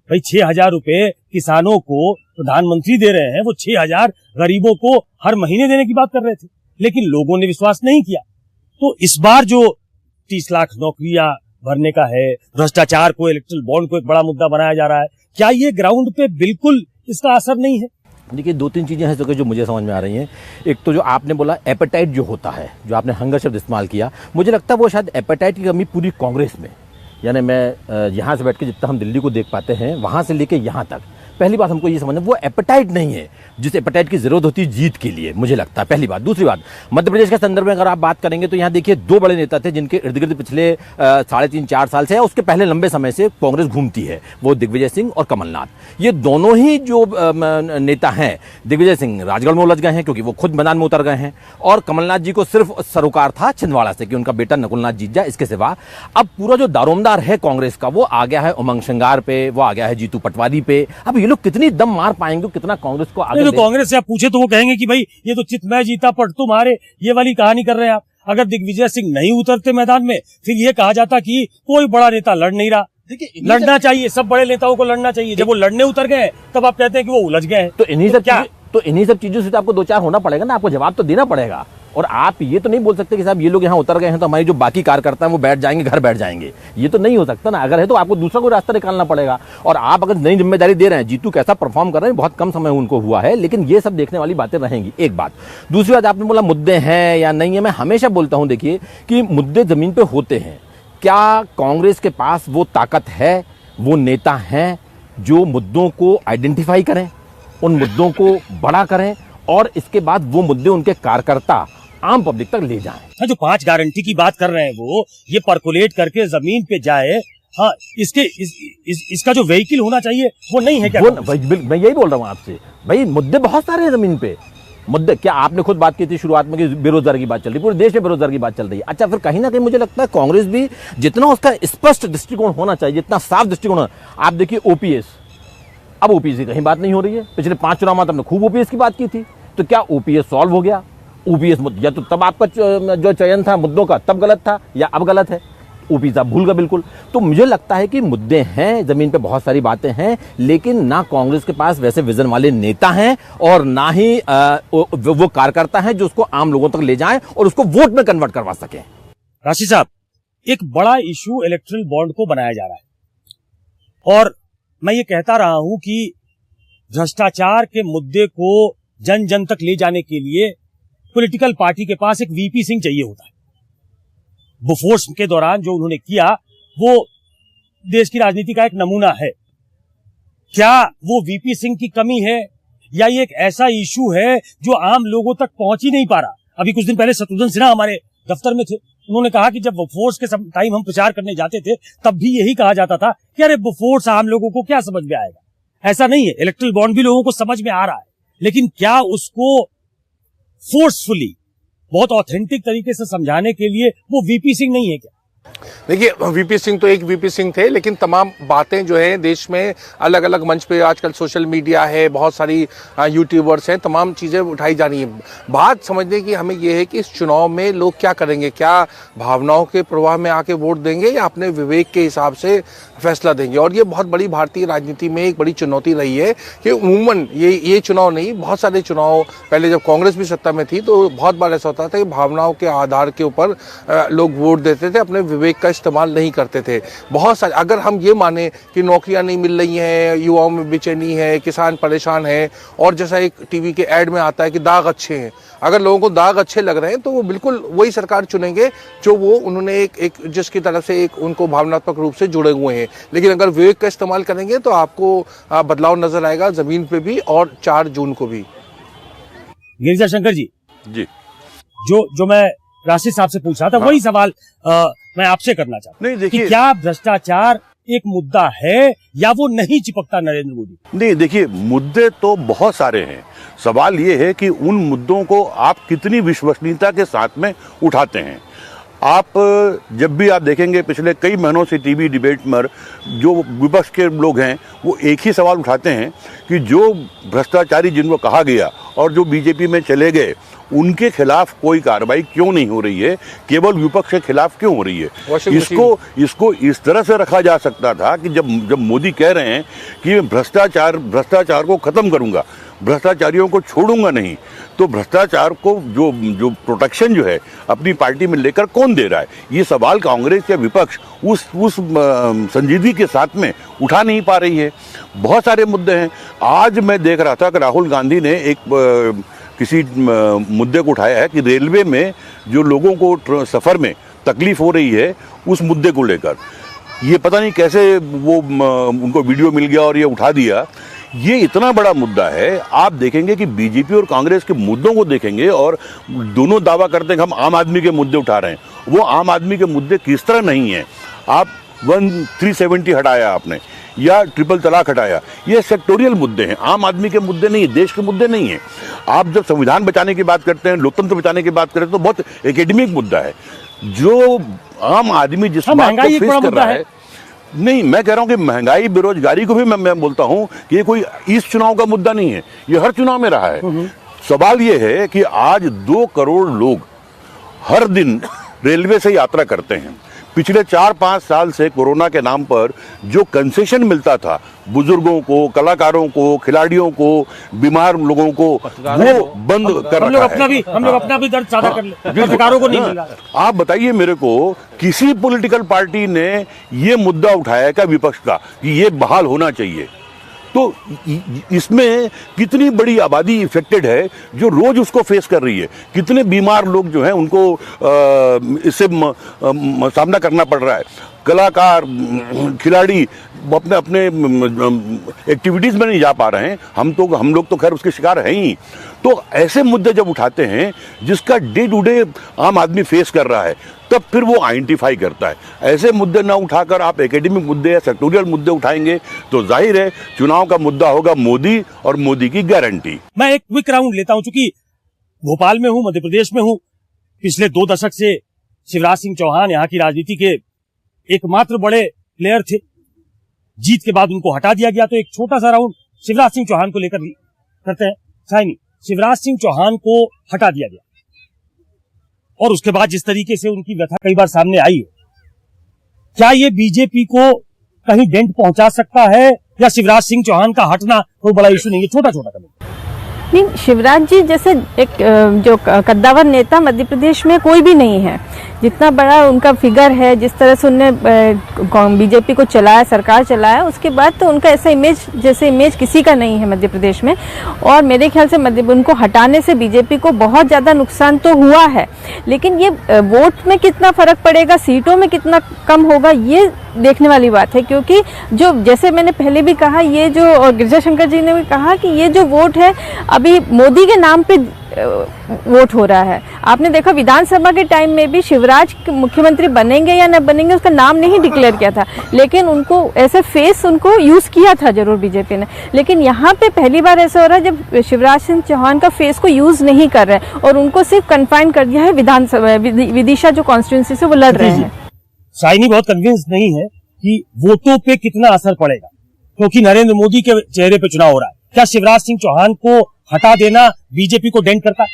भाई 6,000 रुपए किसानों को प्रधानमंत्री दे रहे हैं, वो 6,000 गरीबों को हर महीने देने की बात कर रहे थे, लेकिन लोगों ने विश्वास नहीं किया। तो इस बार जो 30 लाख नौकरियां भरने का है, भ्रष्टाचार को, इलेक्ट्रल बॉन्ड को एक बड़ा मुद्दा बनाया जा रहा है, क्या ये ग्राउंड पे बिल्कुल इसका असर नहीं है? देखिए, दो तीन चीज़ें हैं जो मुझे समझ में आ रही हैं। एक तो जो आपने बोला एपेटाइट जो होता है, जो आपने हंगर शब्द इस्तेमाल किया, मुझे लगता है वो शायद एपेटाइट की कमी पूरी कांग्रेस में, यानी मैं यहाँ से बैठ के जितना हम दिल्ली को देख पाते हैं, वहाँ से लेके यहाँ तक, पहली बात हमको ये समझना वो एपेटाइट नहीं है जिस एपेटाइट की जरूरत होती है जीत के लिए, मुझे लगता है, पहली बात। दूसरी बात, मध्य प्रदेश के संदर्भ में अगर आप बात करेंगे तो यहाँ देखिए दो बड़े नेता थे जिनके इर्द गिर्द पिछले 3.5-4 साल से या उसके पहले लंबे समय से कांग्रेस घूमती है, वो दिग्विजय सिंह और कमलनाथ। ये दोनों ही जो नेता हैं, दिग्विजय सिंह राजगढ़ में उलझ गए हैं क्योंकि वो खुद मैदान में उतर गए हैं, और कमलनाथ जी को सिर्फ सरोकार था छिंदवाड़ा से कि उनका बेटा नकुलनाथ जीत जाए, इसके सिवा अब पूरा जो दारोमदार है कांग्रेस का वो आ गया है उमंग श्रृंगार पे, वो आ गया है जीतू पटवारी पे। अब ये लोग कितनी दम मार पाएंगे, कितना कांग्रेस को आगे? तो कांग्रेस से आप पूछे तो वो कहेंगे कि भाई ये तो चित मैं जीता पट तुम हारे, ये वाली कहानी कर रहे हैं आप। अगर दिग्विजय सिंह नहीं उतरते मैदान में फिर ये कहा जाता कि कोई बड़ा नेता लड़ नहीं रहा। देखिए, लड़ना चाहिए, सब बड़े नेताओं को लड़ना चाहिए। जब वो लड़ने उतर गए तब आप कहते हैं कि वो उलझ गए हैं। तो इन्हीं सब चीजों से तो आपको दो चार होना पड़ेगा ना, आपको जवाब तो देना पड़ेगा। और आप ये तो नहीं बोल सकते कि साहब ये लोग यहाँ उतर गए हैं तो हमारी जो बाकी कार्यकर्ता हैं वो बैठ जाएंगे, घर बैठ जाएंगे। ये तो नहीं हो सकता ना। अगर है तो आपको दूसरा कोई रास्ता निकालना पड़ेगा। और आप अगर नई जिम्मेदारी दे रहे हैं, जीतू कैसा परफॉर्म कर रहे हैं, बहुत कम समय उनको हुआ है, लेकिन ये सब देखने वाली बातें रहेंगी, एक बात। दूसरी बात, आपने बोला मुद्दे हैं या नहीं है, मैं हमेशा बोलता हूं देखिए कि मुद्दे जमीन पे होते हैं। क्या कांग्रेस के पास वो ताकत है, वो नेता हैं जो मुद्दों को आइडेंटिफाई करें, उन मुद्दों को बड़ा करें और इसके बाद वो मुद्दे उनके कार्यकर्ता आम पब्लिक तक ले जाएं। हाँ, जो 5 गारंटी की बात कर रहे हैं वो ये परकोलेट करके जमीन पे जाए। हाँ, इसका जो व्हीकल होना चाहिए वो नहीं है क्या? मैं यही बोल रहा हूँ आपसे, भाई मुद्दे बहुत सारे हैं जमीन पे। मुद्दे क्या आपने खुद बात की थी शुरुआत में कि बेरोजगारी की बात चल रही है, पूरे देश में बेरोजगारी की बात चल रही है। अच्छा, फिर कहीं ना कहीं मुझे लगता है कांग्रेस भी जितना उसका स्पष्ट दृष्टिकोण होना चाहिए, जितना साफ दृष्टिकोण, आप देखिए ओपीएस, अब ओपीएस की कहीं बात नहीं हो रही है। पिछले 5 चुनाव में हमने खूब ओपीएस की बात की थी, तो क्या ओपीएस सॉल्व हो गया? ओपीएस मुद्दा तो तब आपका जो चयन था मुद्दों का तब गलत था या अब गलत है? ओपीएस आप भूल गए बिल्कुल। तो मुझे लगता है कि मुद्दे हैं, जमीन पे बहुत सारी बातें हैं, लेकिन ना कांग्रेस के पास वैसे विजन वाले नेता हैं और ना ही वो कार्यकर्ता हैं जो उसको आम लोगों तक ले जाएं और उसको वोट में कन्वर्ट करवा सकें। राशि साहब, एक बड़ा इशू इलेक्ट्रल बॉन्ड को बनाया जा रहा है और मैं ये कहता रहा हूं कि भ्रष्टाचार के मुद्दे को जन जन तक ले जाने के लिए पॉलिटिकल पार्टी के पास एक वीपी सिंह चाहिए होता है। बोफोर्स के दौरान जो उन्होंने किया वो देश की राजनीति का एक नमूना है। क्या वो वीपी सिंह की कमी है या ये एक ऐसा इशू है जो आम लोगों तक पहुंच ही नहीं पा रहा? अभी कुछ दिन पहले शत्रुघ्न सिन्हा हमारे दफ्तर में थे, उन्होंने कहा कि जब बोफोर्स के टाइम हम प्रचार करने जाते थे तब भी यही कहा जाता था कि अरे बोफोर्स आम लोगों को क्या समझ में आएगा। ऐसा नहीं है, इलेक्ट्रल बॉन्ड भी लोगों को समझ में आ रहा है, लेकिन क्या उसको फोर्सफुली बहुत ऑथेंटिक तरीके से समझाने के लिए वो वीपी सिंह नहीं है क्या? देखिए, वीपी सिंह तो एक वीपी सिंह थे, लेकिन तमाम बातें जो है देश में अलग अलग मंच पे आजकल सोशल मीडिया है, बहुत सारी यूट्यूबर्स हैं, तमाम चीज़ें उठाई जा रही हैं। बात समझने की हमें ये है कि इस चुनाव में लोग क्या करेंगे, क्या भावनाओं के प्रवाह में आके वोट देंगे या अपने विवेक के हिसाब से फैसला देंगे। और ये बहुत बड़ी भारतीय राजनीति में एक बड़ी चुनौती रही है कि उमूमन ये चुनाव नहीं, बहुत सारे चुनाव पहले जब कांग्रेस भी सत्ता में थी तो बहुत बार ऐसा होता था कि भावनाओं के आधार के ऊपर लोग वोट देते थे, अपने विवेक का इस्तेमाल नहीं करते थे। बहुत सारे, अगर हम ये माने कि नौकरियां नहीं मिल रही हैं, युवाओं में बेचैनी है, किसान परेशान है, और जैसा एक टीवी के ऐड में आता है कि दाग अच्छे हैं, अगर लोगों को दाग अच्छे लग रहे हैं तो वो बिल्कुल वही सरकार चुनेंगे जो वो उन्होंने एक जिसकी तरफ से एक उनको भावनात्मक रूप से जुड़े हुए हैं। लेकिन अगर विवेक का इस्तेमाल करेंगे तो आपको बदलाव नजर आएगा जमीन पे भी और 4 जून को भी। गिरिजा शंकर जी, जो मैं राशि साहब से पूछ रहा था, वही सवाल मैं आपसे करना चाहता हूं। नहीं, देखिए, कि क्या भ्रष्टाचार एक मुद्दा है या वो नहीं चिपकता नरेंद्र मोदी? नहीं, देखिए, मुद्दे तो बहुत सारे हैं। सवाल ये है कि उन मुद्दों को आप कितनी विश्वसनीयता के साथ में उठाते हैं। आप जब भी आप देखेंगे पिछले कई महीनों से टीवी डिबेट में जो विपक्ष के लोग हैं वो एक ही सवाल उठाते हैं कि जो भ्रष्टाचारी जिनको कहा गया और जो बीजेपी में चले गए उनके खिलाफ कोई कार्रवाई क्यों नहीं हो रही है, केवल विपक्ष के खिलाफ क्यों हो रही है। इसको इस तरह से रखा जा सकता था कि जब मोदी कह रहे हैं कि भ्रष्टाचार को खत्म करूंगा, भ्रष्टाचारियों को छोड़ूंगा नहीं, तो भ्रष्टाचार को जो प्रोटेक्शन जो है अपनी पार्टी में लेकर कौन दे रहा है? ये सवाल कांग्रेस या विपक्ष उस संजीदगी के साथ में उठा नहीं पा रही है। बहुत सारे मुद्दे हैं। आज मैं देख रहा था कि राहुल गांधी ने एक किसी मुद्दे को उठाया है कि रेलवे में जो लोगों को सफ़र में तकलीफ हो रही है उस मुद्दे को लेकर, ये पता नहीं कैसे वो उनको वीडियो मिल गया और ये उठा दिया। ये इतना बड़ा मुद्दा है। आप देखेंगे कि बीजेपी और कांग्रेस के मुद्दों को देखेंगे और दोनों दावा करते हैं कि हम आम आदमी के मुद्दे उठा रहे हैं। वो आम आदमी के मुद्दे किस तरह नहीं है। आप 370 हटाया आपने या ट्रिपल तलाक हटाया, ये सेक्टोरियल मुद्दे हैं, आम आदमी के मुद्दे नहीं, देश के मुद्दे नहीं है। आप जब संविधान बचाने की बात करते हैं, लोकतंत्र बचाने की बात करते हैं तो बहुत एकेडमिक मुद्दा है। जो आम आदमी जिस बात को फेस कर रहा है, नहीं, मैं कह रहा हूं कि महंगाई, बेरोजगारी को भी मैं बोलता हूं कि ये कोई इस चुनाव का मुद्दा नहीं है, ये हर चुनाव में रहा है। सवाल ये है कि आज 2 करोड़ लोग हर दिन रेलवे से यात्रा करते हैं। पिछले 4-5 साल से कोरोना के नाम पर जो कंसेशन मिलता था बुजुर्गों को, कलाकारों को, खिलाड़ियों को, बीमार लोगों को, वो बंद कर रखा है। हम लोग अपना भी दर्द साझा कर ले, पत्रकारों को नहीं मिल रहा। आप बताइए मेरे को, किसी पॉलिटिकल पार्टी ने ये मुद्दा उठाया क्या विपक्ष का कि ये बहाल होना चाहिए? तो इसमें कितनी बड़ी आबादी इफेक्टेड है जो रोज उसको फेस कर रही है। कितने बीमार लोग जो हैं उनको इससे सामना करना पड़ रहा है। कलाकार, खिलाड़ी अपने अपने एक्टिविटीज में नहीं जा पा रहे हैं। हम लोग तो खैर उसके शिकार हैं ही। तो ऐसे मुद्दे जब उठाते हैं जिसका डे टू डे आम आदमी फेस कर रहा है, तब फिर वो आइडेंटिफाई करता है। ऐसे मुद्दे ना उठाकर आप एकेडमिक मुद्दे या सेक्टोरियल मुद्दे उठाएंगे तो जाहिर है चुनाव का मुद्दा होगा मोदी और मोदी की गारंटी। मैं एक क्विक राउंड लेता हूं, चूंकि भोपाल में हूं, मध्य प्रदेश में हूं। पिछले 2 दशक से शिवराज सिंह चौहान यहाँ की राजनीति के एकमात्र बड़े प्लेयर थे। जीत के बाद उनको हटा दिया गया। तो एक छोटा सा राउंड शिवराज सिंह चौहान को लेकर करते हैं। शाइनी, शिवराज सिंह चौहान को हटा दिया गया और उसके बाद जिस तरीके से उनकी व्यथा कई बार सामने आई है, क्या ये बीजेपी को कहीं डेंट पहुंचा सकता है या शिवराज सिंह चौहान का हटना कोई बड़ा इशू नहीं है? छोटा छोटा कमेंट। नहीं, शिवराज जी जैसे एक जो कद्दावर नेता मध्य प्रदेश में कोई भी नहीं है। जितना बड़ा उनका फिगर है, जिस तरह से उनने बीजेपी को चलाया, सरकार चलाया, उसके बाद तो उनका ऐसा इमेज जैसे इमेज किसी का नहीं है मध्य प्रदेश में। और मेरे ख्याल से उनको हटाने से बीजेपी को बहुत ज़्यादा नुकसान तो हुआ है, लेकिन ये वोट में कितना फर्क पड़ेगा, सीटों में कितना कम होगा, ये देखने वाली बात है। क्योंकि जो जैसे मैंने पहले भी कहा, ये जो और गिरिजा शंकर जी ने भी कहा कि ये जो वोट है अभी मोदी के नाम पे वोट हो रहा है। आपने देखा विधानसभा के टाइम में भी शिवराज मुख्यमंत्री बनेंगे या न बनेंगे उसका नाम नहीं डिक्लेयर किया था, लेकिन उनको ऐसे फेस उनको यूज किया था जरूर बीजेपी ने। लेकिन यहाँ पे पहली बार ऐसा हो रहा है जब शिवराज सिंह चौहान का फेस को यूज नहीं कर रहे हैं और उनको सिर्फ कन्फाइन कर दिया है विधानसभा विदिशा जो कॉन्स्टिट्यूंसी से वो लड़ रहे हैं। शाइनी बहुत कन्विंस नहीं है कि वोटों पे कितना असर पड़ेगा, क्योंकि नरेंद्र मोदी के चेहरे पे चुनाव हो रहा है। क्या शिवराज सिंह चौहान को हटा देना बीजेपी को डेंट करता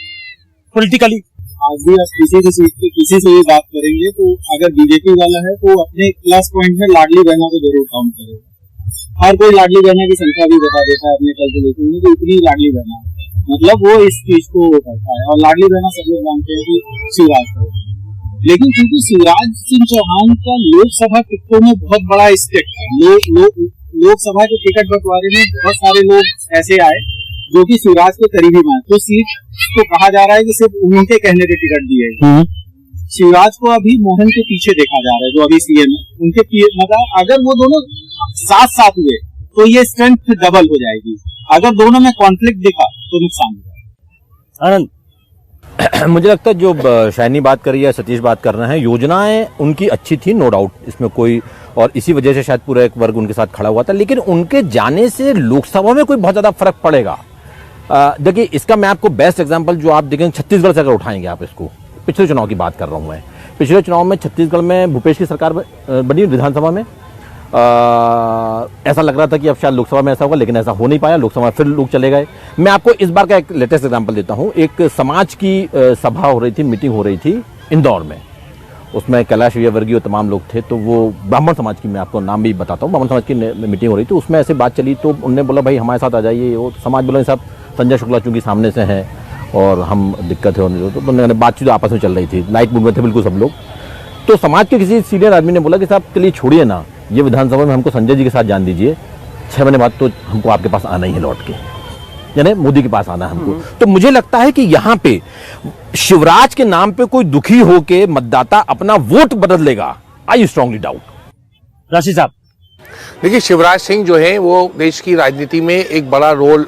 पॉलिटिकली? आज भी आप किसी भी सीट पे किसी से भी बात करेंगे तो अगर बीजेपी वाला है तो अपने प्लस पॉइंट में लाडली बहना को जरूर काउंट करेगा। हर कोई लाडली बहना की संख्या भी बता देता है अपने कैलकुलेशन में, तो इतनी लाडली बहना है, मतलब वो इस चीज को करता है। और लाडली बहना सब लोग जानते हैं कि शिवराज को, लेकिन क्योंकि शिवराज सिंह चौहान का लोकसभा टिकटों में बहुत बड़ा स्टेक है, लोकसभा के टिकट बंटवारे में बहुत सारे लोग ऐसे आए जो कि शिवराज के करीबी मान, तो सीट को कहा जा रहा है कि सिर्फ उनके कहने पे टिकट दिए। शिवराज को अभी मोहन के पीछे देखा जा रहा है, जो अभी सीएम है उनके, मतलब अगर वो दोनों साथ साथ हुए तो ये स्ट्रेंथ डबल हो जाएगी। अगर दोनों में कॉन्फ्लिक्ट दिखा तो नुकसान हो जाएगा। आनंद, मुझे लगता है जो शाइनी बात कर रही है, सतीश बात कर रहे हैं, योजनाएं उनकी अच्छी थी, नो डाउट, इसमें कोई, और इसी वजह से शायद पूरा एक वर्ग उनके साथ खड़ा हुआ था। लेकिन उनके जाने से लोकसभा में कोई बहुत ज्यादा फर्क पड़ेगा? देखिए, इसका मैं आपको बेस्ट एग्जांपल जो आप देखेंगे छत्तीसगढ़ से अगर उठाएंगे आप इसको, पिछले चुनाव की बात कर रहा हूं मैं। पिछले चुनाव में छत्तीसगढ़ में भूपेश की सरकार बनी विधानसभा में। ऐसा लग रहा था कि अब शायद लोकसभा में ऐसा होगा, लेकिन ऐसा हो नहीं पाया। लोकसभा में फिर लोग चले गए। मैं आपको इस बार का एक लेटेस्ट एग्जांपल देता हूं। एक समाज की सभा हो रही थी, मीटिंग हो रही थी इंदौर में। उसमें कैलाश विजयवर्गीय तमाम लोग थे, तो वो ब्राह्मण समाज की, मैं आपको नाम भी बताता हूँ, ब्राह्मण समाज की मीटिंग हो रही थी। उसमें ऐसे बात चली तो उन्होंने बोला भाई हमारे साथ आ जाइए। वो समाज बोला साहब संजय शुक्ला चूंकि सामने से हैं और हम दिक्कत है, तो उन्होंने बातचीत आपस में चल रही थी, लाइट मूड में थे बिल्कुल सब लोग। तो समाज के किसी सीनियर आदमी ने बोला कि साहब चलिए छोड़िए ना, ये विधानसभा में हमको संजय जी के साथ जान दीजिए, 6 महीने बाद तो हमको आपके पास आना ही है लौट के, यानी मोदी के पास आना है हमको। तो मुझे लगता है कि यहाँ पे शिवराज के नाम पे कोई दुखी होके मतदाता अपना वोट बदल लेगा, आई स्ट्रांगली डाउट। राशि साहब, देखिए, शिवराज सिंह जो है वो देश की राजनीति में एक बड़ा रोल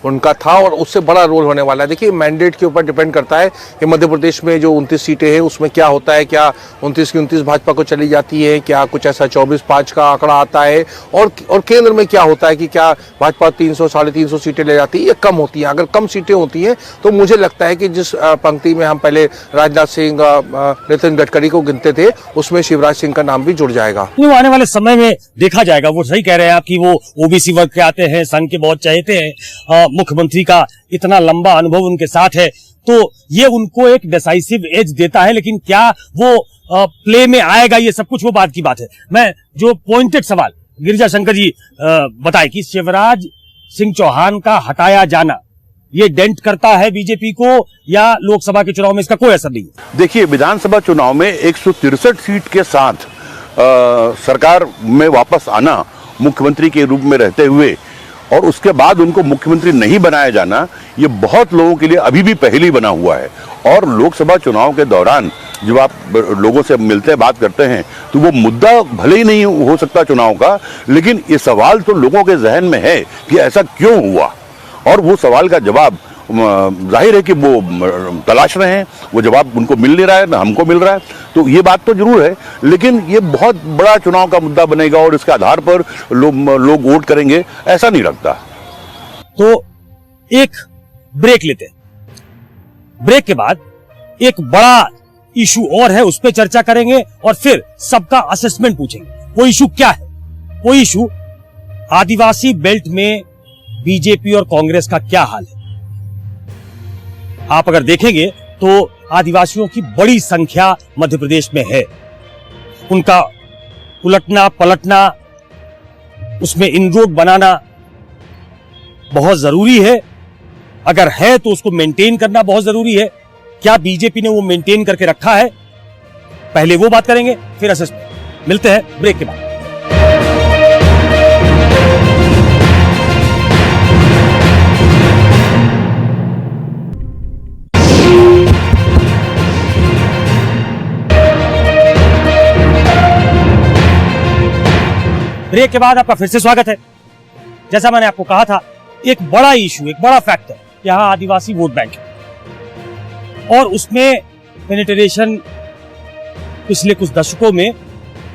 उनका था और उससे बड़ा रोल होने वाला है। देखिए, मैंडेट के ऊपर डिपेंड करता है कि मध्य प्रदेश में जो 29 सीटें हैं उसमें क्या होता है, क्या 29 की 29 भाजपा को चली जाती है, क्या कुछ ऐसा 24-5 का आंकड़ा आता है, और केंद्र में क्या होता है कि क्या भाजपा 300 साढ़े 300 सीटें ले जाती है या कम होती है। अगर कम सीटें होती हैं तो मुझे लगता है कि जिस पंक्ति में हम पहले राजनाथ सिंह, नितिन गडकरी को गिनते थे, उसमें शिवराज सिंह का नाम भी जुड़ जाएगा। आने वाले समय में देखा जाएगा। वो सही कह रहे हैं आप कि वो ओबीसी वर्ग के आते हैं, संघ के बहुत चाहते हैं, मुख्यमंत्री का इतना लंबा अनुभव उनके साथ है, तो ये उनको एक डिसाइसिव एज देता है। लेकिन क्या वो प्ले में आएगा, ये सब कुछ वो बात की बात है। मैं जो पॉइंटेड सवाल गिरिजा शंकर जी बताए कि शिवराज सिंह चौहान का हटाया जाना ये डेंट करता है बीजेपी को या लोकसभा के चुनाव में इसका कोई असर नहीं? देखिए, विधानसभा चुनाव में 163 सीट के साथ सरकार में वापस आना मुख्यमंत्री के रूप में रहते हुए, और उसके बाद उनको मुख्यमंत्री नहीं बनाया जाना, ये बहुत लोगों के लिए अभी भी पहेली बना हुआ है। और लोकसभा चुनाव के दौरान जब आप लोगों से मिलते हैं, बात करते हैं, तो वो मुद्दा भले ही नहीं हो सकता चुनाव का, लेकिन ये सवाल तो लोगों के जहन में है कि ऐसा क्यों हुआ, और वो सवाल का जवाब जाहिर है कि वो तलाश रहे हैं, वो जवाब उनको मिल नहीं रहा है, ना हमको मिल रहा है। तो ये बात तो जरूर है, लेकिन ये बहुत बड़ा चुनाव का मुद्दा बनेगा और इसके आधार पर लोग वोट करेंगे, ऐसा नहीं लगता। तो एक ब्रेक लेते हैं, ब्रेक के बाद एक बड़ा इशू और है, उस पर चर्चा करेंगे और फिर सबका असेसमेंट पूछेंगे। वो इशू क्या है? वो इशू आदिवासी बेल्ट में बीजेपी और कांग्रेस का क्या हाल है। आप अगर देखेंगे तो आदिवासियों की बड़ी संख्या मध्य प्रदेश में है, उनका उलटना पलटना, उसमें इनरोड बनाना बहुत जरूरी है। अगर है तो उसको मेंटेन करना बहुत जरूरी है। क्या बीजेपी ने वो मेंटेन करके रखा है? पहले वो बात करेंगे, फिर असेसमेंट। मिलते हैं ब्रेक के बाद। ब्रेक के बाद आपका फिर से स्वागत है। जैसा मैंने आपको कहा था, एक बड़ा इशू, एक बड़ा फैक्टर यहां आदिवासी वोट बैंक है, और उसमें पेनिट्रेशन पिछले कुछ दशकों में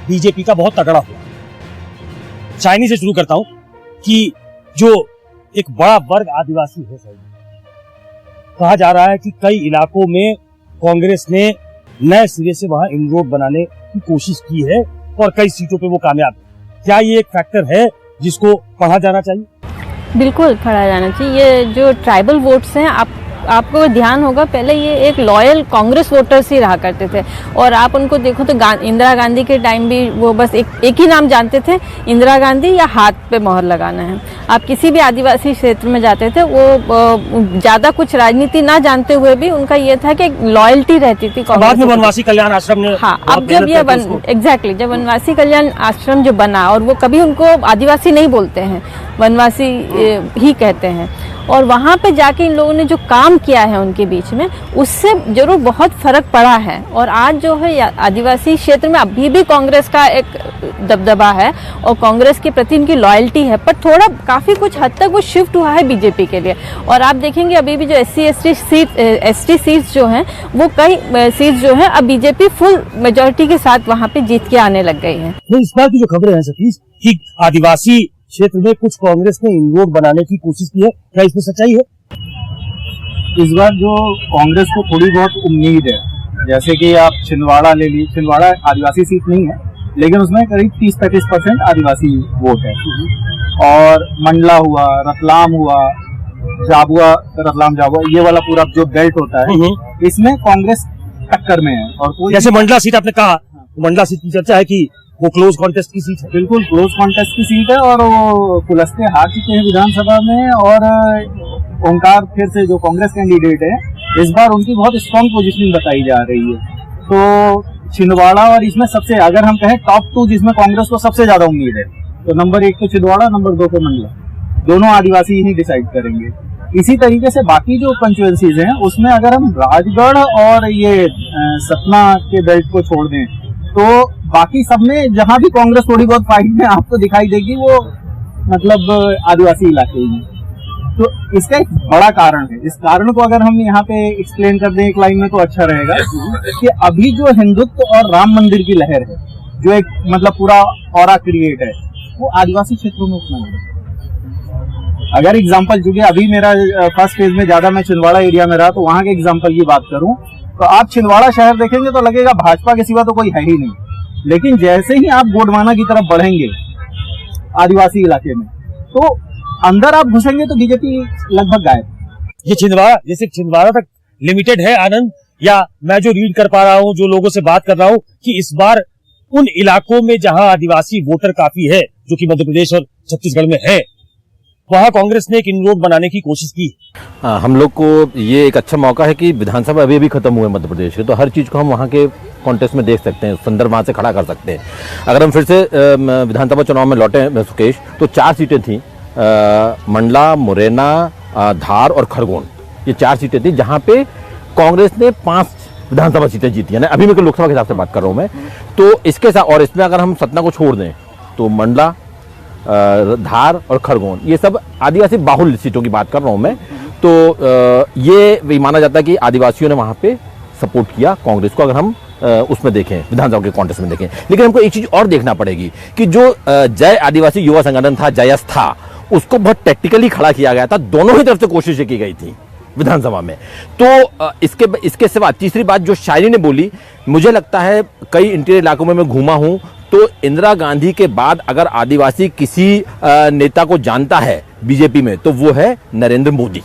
बीजेपी का बहुत तगड़ा हुआ। चाइनी से शुरू करता हूं कि जो एक बड़ा वर्ग आदिवासी है, सही कहा जा रहा है कि कई इलाकों में कांग्रेस ने नए सिरे से वहां इनरोड बनाने की कोशिश की है और कई सीटों पे वो कामयाब है। क्या ये एक फैक्टर है जिसको पढ़ा जाना चाहिए? बिल्कुल पढ़ा जाना चाहिए। ये जो ट्राइबल वोट्स हैं, आपको ध्यान होगा, पहले ये एक लॉयल कांग्रेस वोटर्स ही रहा करते थे, और आप उनको देखो तो इंदिरा गांधी के टाइम भी वो बस एक ही नाम जानते थे, इंदिरा गांधी, या हाथ पे मोहर लगाना है। आप किसी भी आदिवासी क्षेत्र में जाते थे, वो ज्यादा कुछ राजनीति ना जानते हुए भी उनका ये था कि लॉयल्टी रहती थी। बाद में वनवासी कल्याण आश्रम ने, हाँ, अब जब ये एग्जैक्टली जब वनवासी कल्याण आश्रम जो बना, और वो कभी उनको आदिवासी नहीं बोलते हैं, वनवासी ही कहते हैं, और वहाँ पे जाके इन लोगों ने जो काम किया है उनके बीच में, उससे जरूर बहुत फर्क पड़ा है। और आज जो है आदिवासी क्षेत्र में अभी भी कांग्रेस का एक दबदबा है और कांग्रेस के प्रति इनकी लॉयल्टी है, पर थोड़ा काफी कुछ हद तक वो शिफ्ट हुआ है बीजेपी के लिए। और आप देखेंगे अभी भी जो एसटी सीट्स जो हैं, वो कई सीट्स जो हैं अब बीजेपी फुल मेजोरिटी के साथ वहाँ पे जीत के आने लग गई है। इस बार की जो खबरें हैं सतीश, कि आदिवासी क्षेत्र में कुछ कांग्रेस ने इनरोड बनाने की कोशिश की है, क्या इसमें सच्चाई है? इस बार जो कांग्रेस को थोड़ी बहुत उम्मीद है, जैसे कि आप छिंदवाड़ा ले लीजिए, छिंदवाड़ा आदिवासी सीट नहीं है, लेकिन उसमें करीब 30-35% आदिवासी वोट है। और मंडला हुआ, रतलाम हुआ, झाबुआ, रतलाम झाबुआ, ये वाला पूरा जो बेल्ट होता है, इसमें कांग्रेस टक्कर में है। और जैसे मंडला सीट आपने कहा, मंडला सीट की चर्चा है कि वो क्लोज कॉन्टेस्ट की सीट है। बिल्कुल क्लोज कॉन्टेस्ट की सीट है, और वो पुलस्ते हार चुके हैं विधानसभा में। और ओंकार फिर से जो कांग्रेस कैंडिडेट है, इस बार उनकी बहुत स्ट्रांग पोजीशनिंग बताई जा रही है। तो छिंदवाड़ा, और इसमें सबसे अगर हम कहें टॉप 2 जिसमें कांग्रेस को सबसे ज्यादा उम्मीद है, तो नंबर 1 तो छिंदवाड़ा, नंबर 2 पे मंडला, दोनों आदिवासी ही डिसाइड करेंगे। इसी तरीके से बाकी जो कंस्टिट्यूएंसीज हैं, उसमें अगर हम राजगढ़ और ये सतना के बेल्ट को छोड़ दें, तो बाकी सब में जहां भी कांग्रेस थोड़ी बहुत फाइट में आपको दिखाई देगी, वो मतलब आदिवासी इलाके ही। तो इसका एक बड़ा कारण है। इस कारण को अगर हम यहाँ पे एक्सप्लेन कर दें एक लाइन में, तो अच्छा रहेगा कि अभी जो हिंदुत्व और राम मंदिर की लहर है, जो एक मतलब पूरा ऑरा क्रिएट है, वो आदिवासी क्षेत्रों में उतना नहीं है। अगर एग्जाम्पल, क्योंकि अभी मेरा फर्स्ट फेज में ज्यादा मैं छिंदवाड़ा एरिया में रहा, तो वहां के एग्जाम्पल की बात करूं तो आप छिंदवाड़ा शहर देखेंगे तो लगेगा भाजपा के सिवा तो कोई है ही नहीं। लेकिन जैसे ही आप गोडवाना की तरफ बढ़ेंगे आदिवासी इलाके में, तो अंदर आप घुसेंगे तो बीजेपी लगभग गायब। ये छिंदवाड़ा, जैसे छिंदवाड़ा तक लिमिटेड है आनंद, या मैं जो रीड कर पा रहा हूँ, जो लोगों से बात कर रहा हूँ, कि इस बार उन इलाकों में जहां आदिवासी वोटर काफी है, जो कि मध्य प्रदेश और छत्तीसगढ़ में है, वहां कांग्रेस ने एक इनरोड बनाने की कोशिश की। हम लोग को ये एक अच्छा मौका है कि विधानसभा अभी खत्म हुए मध्य प्रदेश के, तो हर चीज़ को हम वहाँ के कॉन्टेस्ट में देख सकते हैं, संदर्भ वहाँ से खड़ा कर सकते हैं। अगर हम फिर से विधानसभा चुनाव में लौटे सुकेश, तो 4 सीटें थीं, मंडला, मुरैना, धार और खरगोन, ये 4 सीटें थी जहाँ पे कांग्रेस ने 5 विधानसभा सीटें जीती है। अभी मैं लोकसभा के हिसाब से बात कर रहा हूं मैं। तो इसके साथ, और इसमें अगर हम सतना को छोड़ दें तो मंडला, धार और खरगोन, ये सब आदिवासी बाहुल्य सीटों की बात कर रहा हूं मैं। तो ये भी माना जाता है कि आदिवासियों ने वहां पे सपोर्ट किया कांग्रेस को, अगर हम उसमें देखें, विधानसभा के कॉन्टेस्ट में देखें। लेकिन हमको एक चीज और देखना पड़ेगी कि जो जय आदिवासी युवा संगठन था, जयस था, उसको बहुत टैक्टिकली खड़ा किया गया था। दोनों ही तरफ से कोशिशें की गई थी विधानसभा में। तो इसके सिवा तीसरी बात जो शायरी ने बोली, मुझे लगता है कई इंटीरियर इलाकों में मैं घूमा हूं, तो इंदिरा गांधी के बाद अगर आदिवासी किसी नेता को जानता है बीजेपी में तो वो है नरेंद्र मोदी।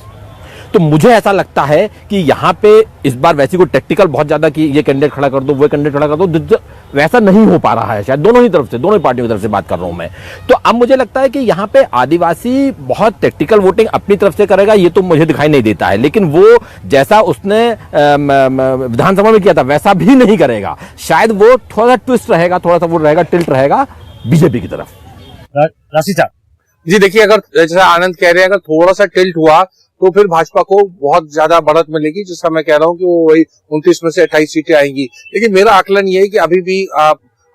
तो मुझे ऐसा लगता है कि यहाँ पे इस बार वैसी कोई टेक्टिकल बहुत ज्यादा कि ये कैंडिडेट खड़ा कर दो, वो कैंडिडेट खड़ा कर दो, वैसा नहीं हो पा रहा है शायद दोनों ही तरफ से, दोनों ही पार्टियों की तरफ से बात कर रहा हूं मैं। तो अब मुझे लगता है कि यहाँ पे आदिवासी बहुत टेक्टिकल वोटिंग अपनी तरफ से करेगा, ये तो मुझे दिखाई नहीं देता है। लेकिन वो जैसा उसने विधानसभा में किया था वैसा भी नहीं करेगा। शायद वो थोड़ा सा ट्विस्ट रहेगा, थोड़ा सा वो रहेगा, टिल्ट रहेगा बीजेपी की तरफ। राशि साहब जी देखिए, अगर जैसा आनंद कह रहे हैं, अगर थोड़ा सा टिल्ट हुआ तो फिर भाजपा को बहुत ज्यादा बढ़त मिलेगी, जिसका मैं कह रहा हूं कि वो वही 29 में से 28 सीटें आएंगी। लेकिन मेरा आकलन ये है कि अभी भी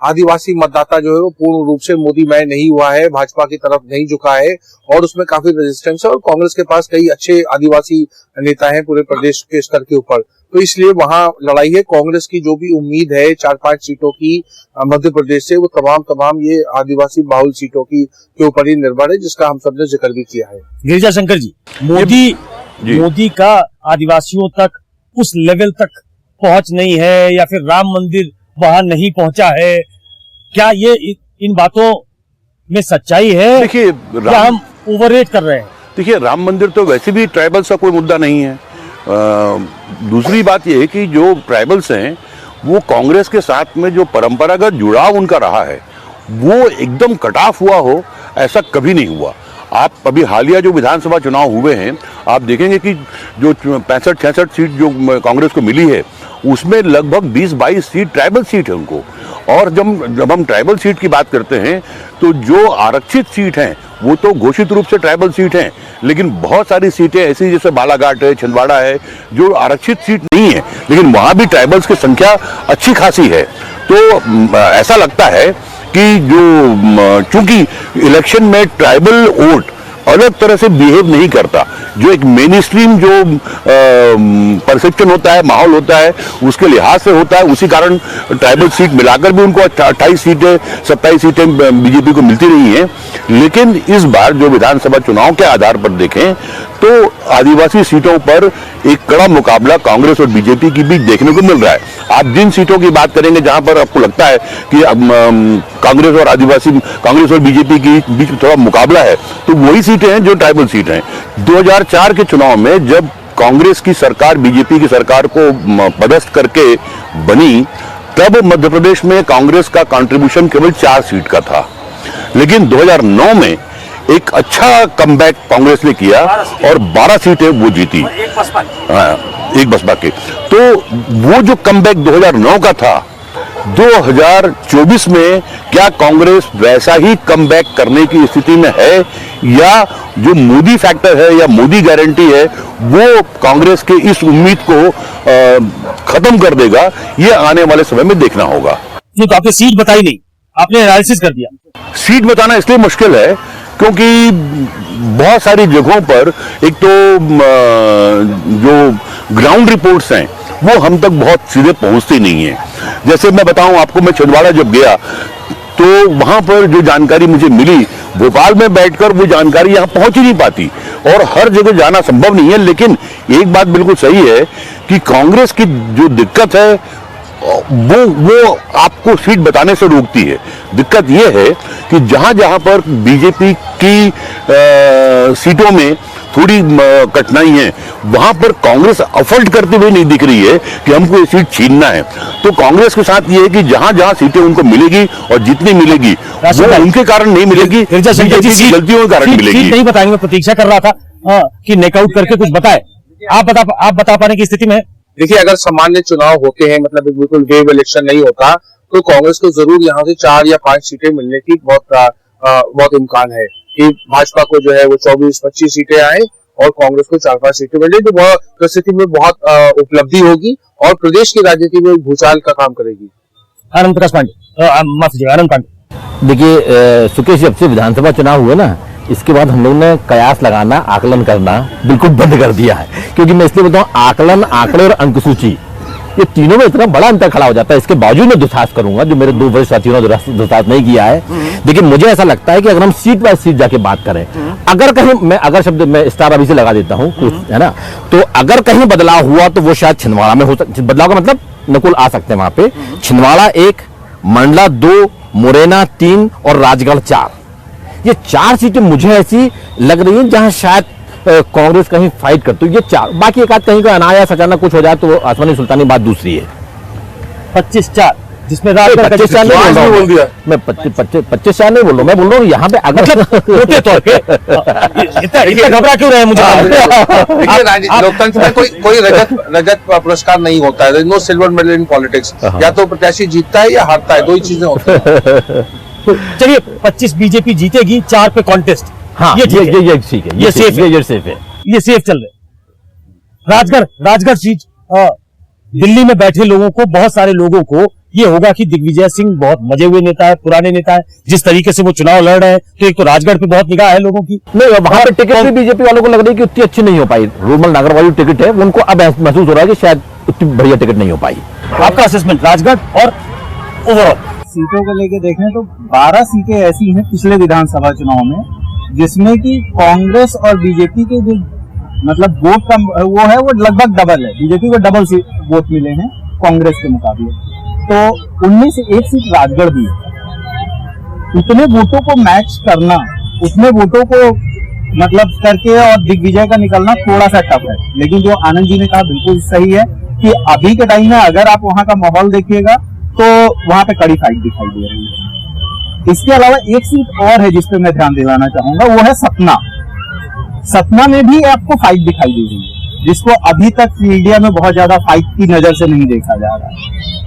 आदिवासी मतदाता जो है वो पूर्ण रूप से मोदी मय नहीं हुआ है, भाजपा की तरफ नहीं झुका है, और उसमें काफी रेजिस्टेंस है। और कांग्रेस के पास कई अच्छे आदिवासी नेता हैं पूरे प्रदेश के स्तर के ऊपर, तो इसलिए वहां लड़ाई है। कांग्रेस की जो भी उम्मीद है 4-5 सीटों की मध्य प्रदेश से, वो तमाम ये आदिवासी बाहुल सीटों की के ऊपर ही निर्भर है, जिसका हम सबने जिक्र भी किया है। गिरिजा शंकर जी, मोदी का आदिवासियों तक उस लेवल तक पहुंच नहीं है, या फिर राम मंदिर वहां नहीं पहुंचा है, क्या ये इन बातों में सच्चाई है? देखिए, क्या हम ओवररेट कर रहे हैं? देखिए, राम मंदिर तो वैसे भी ट्राइबल्स का कोई मुद्दा नहीं है। दूसरी बात यह है कि जो ट्राइबल्स हैं वो कांग्रेस के साथ में जो परंपरागत जुड़ाव उनका रहा है वो एकदम कट ऑफ हुआ हो, ऐसा कभी नहीं हुआ। आप अभी हालिया जो विधानसभा चुनाव हुए हैं, आप देखेंगे कि जो 65-66 सीट जो कांग्रेस को मिली है उसमें लगभग 20-22 सीट ट्राइबल सीट है उनको। और जब हम ट्राइबल सीट की बात करते हैं तो जो आरक्षित सीट हैं वो तो घोषित रूप से ट्राइबल सीट हैं, लेकिन बहुत सारी सीटें ऐसी जैसे बालाघाट है, छिंदवाड़ा है, जो आरक्षित सीट नहीं है, लेकिन वहां भी ट्राइबल्स की संख्या अच्छी खासी है। तो ऐसा लगता है कि जो चूंकि इलेक्शन में ट्राइबल वोट अलग तरह से बिहेव नहीं करता, जो एक मेन स्ट्रीम जो परसेप्शन होता है, माहौल होता है, उसके लिहाज से होता है, उसी कारण ट्राइबल सीट मिलाकर भी उनको 28 सीटें 27 सीटें बीजेपी को मिलती रही हैं। लेकिन इस बार जो विधानसभा चुनाव के आधार पर देखें तो आदिवासी सीटों पर एक कड़ा मुकाबला कांग्रेस और बीजेपी की बीच देखने को मिल रहा है। आप जिन सीटों की बात करेंगे जहां पर आपको लगता है कि कांग्रेस और बीजेपी के बीच थोड़ा मुकाबला है, तो वही सीटें हैं जो ट्राइबल सीट हैं। 2004 के चुनाव में जब कांग्रेस की सरकार बीजेपी की सरकार को पदस्थ करके बनी, तब मध्य प्रदेश में कांग्रेस का कंट्रीब्यूशन केवल 4 सीट का था। लेकिन 2009 में एक अच्छा कमबैक कांग्रेस ने किया और 12 सीटें वो जीती, एक बसपा के। तो वो जो कमबैक 2009 का था, 2024 में क्या कांग्रेस वैसा ही कमबैक करने की स्थिति में है, या जो मोदी फैक्टर है या मोदी गारंटी है वो कांग्रेस के इस उम्मीद को खत्म कर देगा, ये आने वाले समय में देखना होगा। ये तो आपने सीट बताई नहीं, आपने एनालिसिस कर दिया। सीट बताना इसलिए मुश्किल है क्योंकि बहुत सारी जगहों पर एक तो जो ग्राउंड रिपोर्ट्स हैं वो हम तक बहुत सीधे पहुंचती नहीं है। जैसे मैं बताऊं आपको, मैं छिंदवाड़ा जब गया तो वहां पर जो जानकारी मुझे मिली, भोपाल में बैठकर वो जानकारी यहां पहुंच ही नहीं पाती, और हर जगह जाना संभव नहीं है। लेकिन एक बात बिल्कुल सही है कि कांग्रेस की जो दिक्कत है वो आपको सीट बताने से रोकती है। दिक्कत यह है कि जहां जहां पर बीजेपी की सीटों में थोड़ी कठिनाई है, वहां पर कांग्रेस अफर्ट करते हुए नहीं दिख रही है कि हमको ये सीट छीनना है। तो कांग्रेस के साथ ये है कि जहां जहां सीटें उनको मिलेगी और जितनी मिलेगी वो उनके कारण नहीं मिलेगी, बीजेपी की गलतियों के कारण मिलेगी। नहीं बताएंगे, मैं प्रतीक्षा कर रहा था कि नेकआउट करके कुछ बताए। आप बता पाने की स्थिति में? देखिए, अगर सामान्य चुनाव होते हैं, मतलब बिल्कुल वेव इलेक्शन नहीं होता, तो कांग्रेस को जरूर यहाँ से 4 या 5 सीटें मिलने की बहुत इम्कान है कि भाजपा को जो है वो 24-25 सीटें आए और कांग्रेस को 4-5 सीटें मिल जाए, तो वह परिस्थिति में बहुत उपलब्धि होगी और प्रदेश की राजनीति में भूचाल का काम करेगी। आनंद प्रकाश पांडे, माफ कीजिएगा, आनंद पांडे। देखिए सुकेश, जब से विधानसभा चुनाव हुए ना, इसके बाद हम लोग ने कयास लगाना, आकलन करना बिल्कुल बंद कर दिया है। क्योंकि मैं इसलिए बोलता हूँ, आकलन, आंकड़े और अंकसूची, ये तीनों में इतना बड़ा अंतर खड़ा हो जाता है। इसके बावजूद मैं दुसाहस करूंगा, जो मेरे दो वरिष्ठ साथियों ने दुसाहस नहीं किया है। देखिए मुझे ऐसा लगता है कि अगर हम सीट बाय सीट जाके बात करें, अगर कहीं मैं अगर शब्द मैं स्टार अभी से लगा देता हूँ कुछ, है ना, तो अगर कहीं बदलाव हुआ तो वो शायद छिंदवाड़ा में हो सकता। बदलाव का मतलब नकुल आ सकते हैं वहां पे। छिंदवाड़ा 1, मंडला 2, मुरैना 3 और राजगढ़ 4। ये 4 सीटें मुझे ऐसी लग रही हैं जहां शायद कांग्रेस कहीं फाइट करती है। ये 4, बाकी एक आध कहीं का अनायास अचानक कुछ हो जाए तो आसमानी सुल्तानी बात दूसरी है। 25-4, जिसमें राजगढ़ का 25-4 नहीं बोल दिया मैं, 25-4 नहीं बोल रहा, मैं बोल रहा हूँ यहाँ पे अगर मोटे तौर पे इतना घबरा क्यों रहे मुझे? देखिए लोकतंत्र में कोई रजत पुरस्कार नहीं होता है। No silver medal in politics. या तो प्रत्याशी जीतता है या हारता है, दो ही चीजें होती है। तो चलिए 25 बीजेपी जीतेगी, 4 पे कॉन्टेस्ट। हाँ, ये ठीक है, ये सेफ है, ये सेफ है, ये सेफ चल रहे। राजगढ़ सीट, दिल्ली में बैठे लोगों को, बहुत सारे लोगों को ये होगा कि दिग्विजय सिंह बहुत मजे हुए नेता है, पुराने नेता है, जिस तरीके से वो चुनाव लड़ रहे हैं, तो एक तो राजगढ़ पे बहुत निगाह है लोगों की। नहीं, वहां पे टिकट भी बीजेपी वालों को लग रही है कि उतनी अच्छी नहीं हो पाई। रूरल नागरवाली टिकट है, उनको अब महसूस हो रहा है कि शायद उतनी बढ़िया टिकट नहीं हो पाई। आपका असेसमेंट राजगढ़ और ओवरऑल सीटों को लेके देखें तो 12 सीटें ऐसी हैं पिछले विधानसभा चुनाव में, जिसमें कि कांग्रेस और बीजेपी के जो मतलब वोट का वो है, वो लगभग डबल है। बीजेपी को डबल वोट मिले हैं कांग्रेस के मुकाबले। तो उनमें से एक सीट राजगढ़ भी है। उतने वोटों को मैच करना, उतने वोटों को मतलब करके और दिग्विजय का निकलना थोड़ा सा टफ है। लेकिन जो आनंद जी ने कहा बिल्कुल सही है कि अभी के टाइम में अगर आप वहां का माहौल देखिएगा तो वहां पे कड़ी फाइट दिखाई दे रही है। इसके अलावा एक सीट और है जिसपे मैं ध्यान दिलाना चाहूंगा, वो है सतना। सतना में भी आपको फाइट दिखाई दे रही है, जिसको अभी तक मीडिया में बहुत ज्यादा फाइट की नजर से नहीं देखा जा रहा।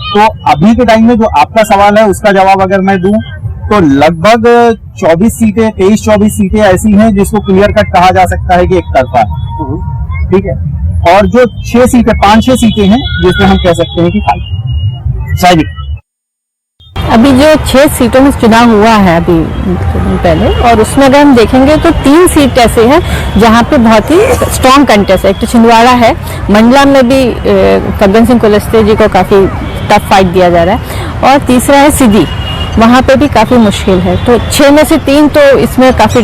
तो अभी के टाइम में जो आपका सवाल है उसका जवाब अगर मैं दूं तो लगभग 24 सीटें, 23-24 सीटें ऐसी हैं जिसको क्लियर कट कहा जा सकता है कि एक तरफा है, ठीक है। और जो 5-6 सीटें हैं जिसमें हम कह सकते हैं कि फाइट। अभी जो 6 सीटों में चुनाव हुआ है अभी पहले, और उसमें अगर हम देखेंगे तो 3 सीट ऐसे हैं जहां पे बहुत ही स्ट्रॉन्ग कंटेस्ट है। एक तो छिंदवाड़ा है, मंडला में भी फग्गन सिंह कुलस्ते जी को काफी टफ फाइट दिया जा रहा है, और तीसरा है सीधी, वहां पे भी काफी मुश्किल है। तो 6 में से 3 तो इसमें काफी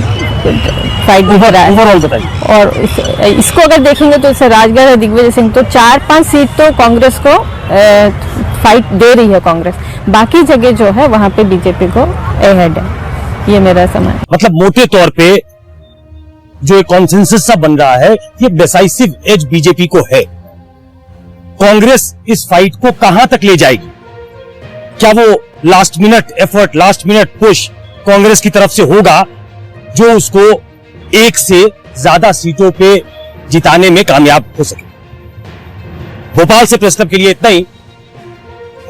फाइट दिख रहा है। ओवरऑल बताइए। और इसको अगर देखेंगे तो इससे राजगढ़ और दिग्विजय सिंह, तो 4-5 सीट तो कांग्रेस को फाइट दे रही है कांग्रेस। बाकी जगह जो है वहां पे बीजेपी को अहेड है, ये मेरा समझ। मतलब मोटे तौर पे जो एक कॉन्सेंसस सा बन रहा है, ये डिसाइसिव एज बीजेपी को है। कांग्रेस इस फाइट को कहां तक ले जाएगी? क्या वो last minute effort, last minute push Congress की तरफ से होगा जो उसको 1 से ज्यादा सीटों पे जिताने में कामयाब हो सके? भोपाल से प्रेस क्लब के लिए इतना ही।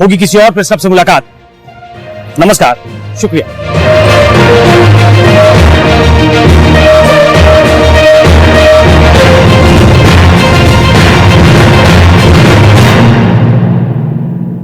होगी किसी और प्रेस क्लब से मुलाकात। नमस्कार, शुक्रिया।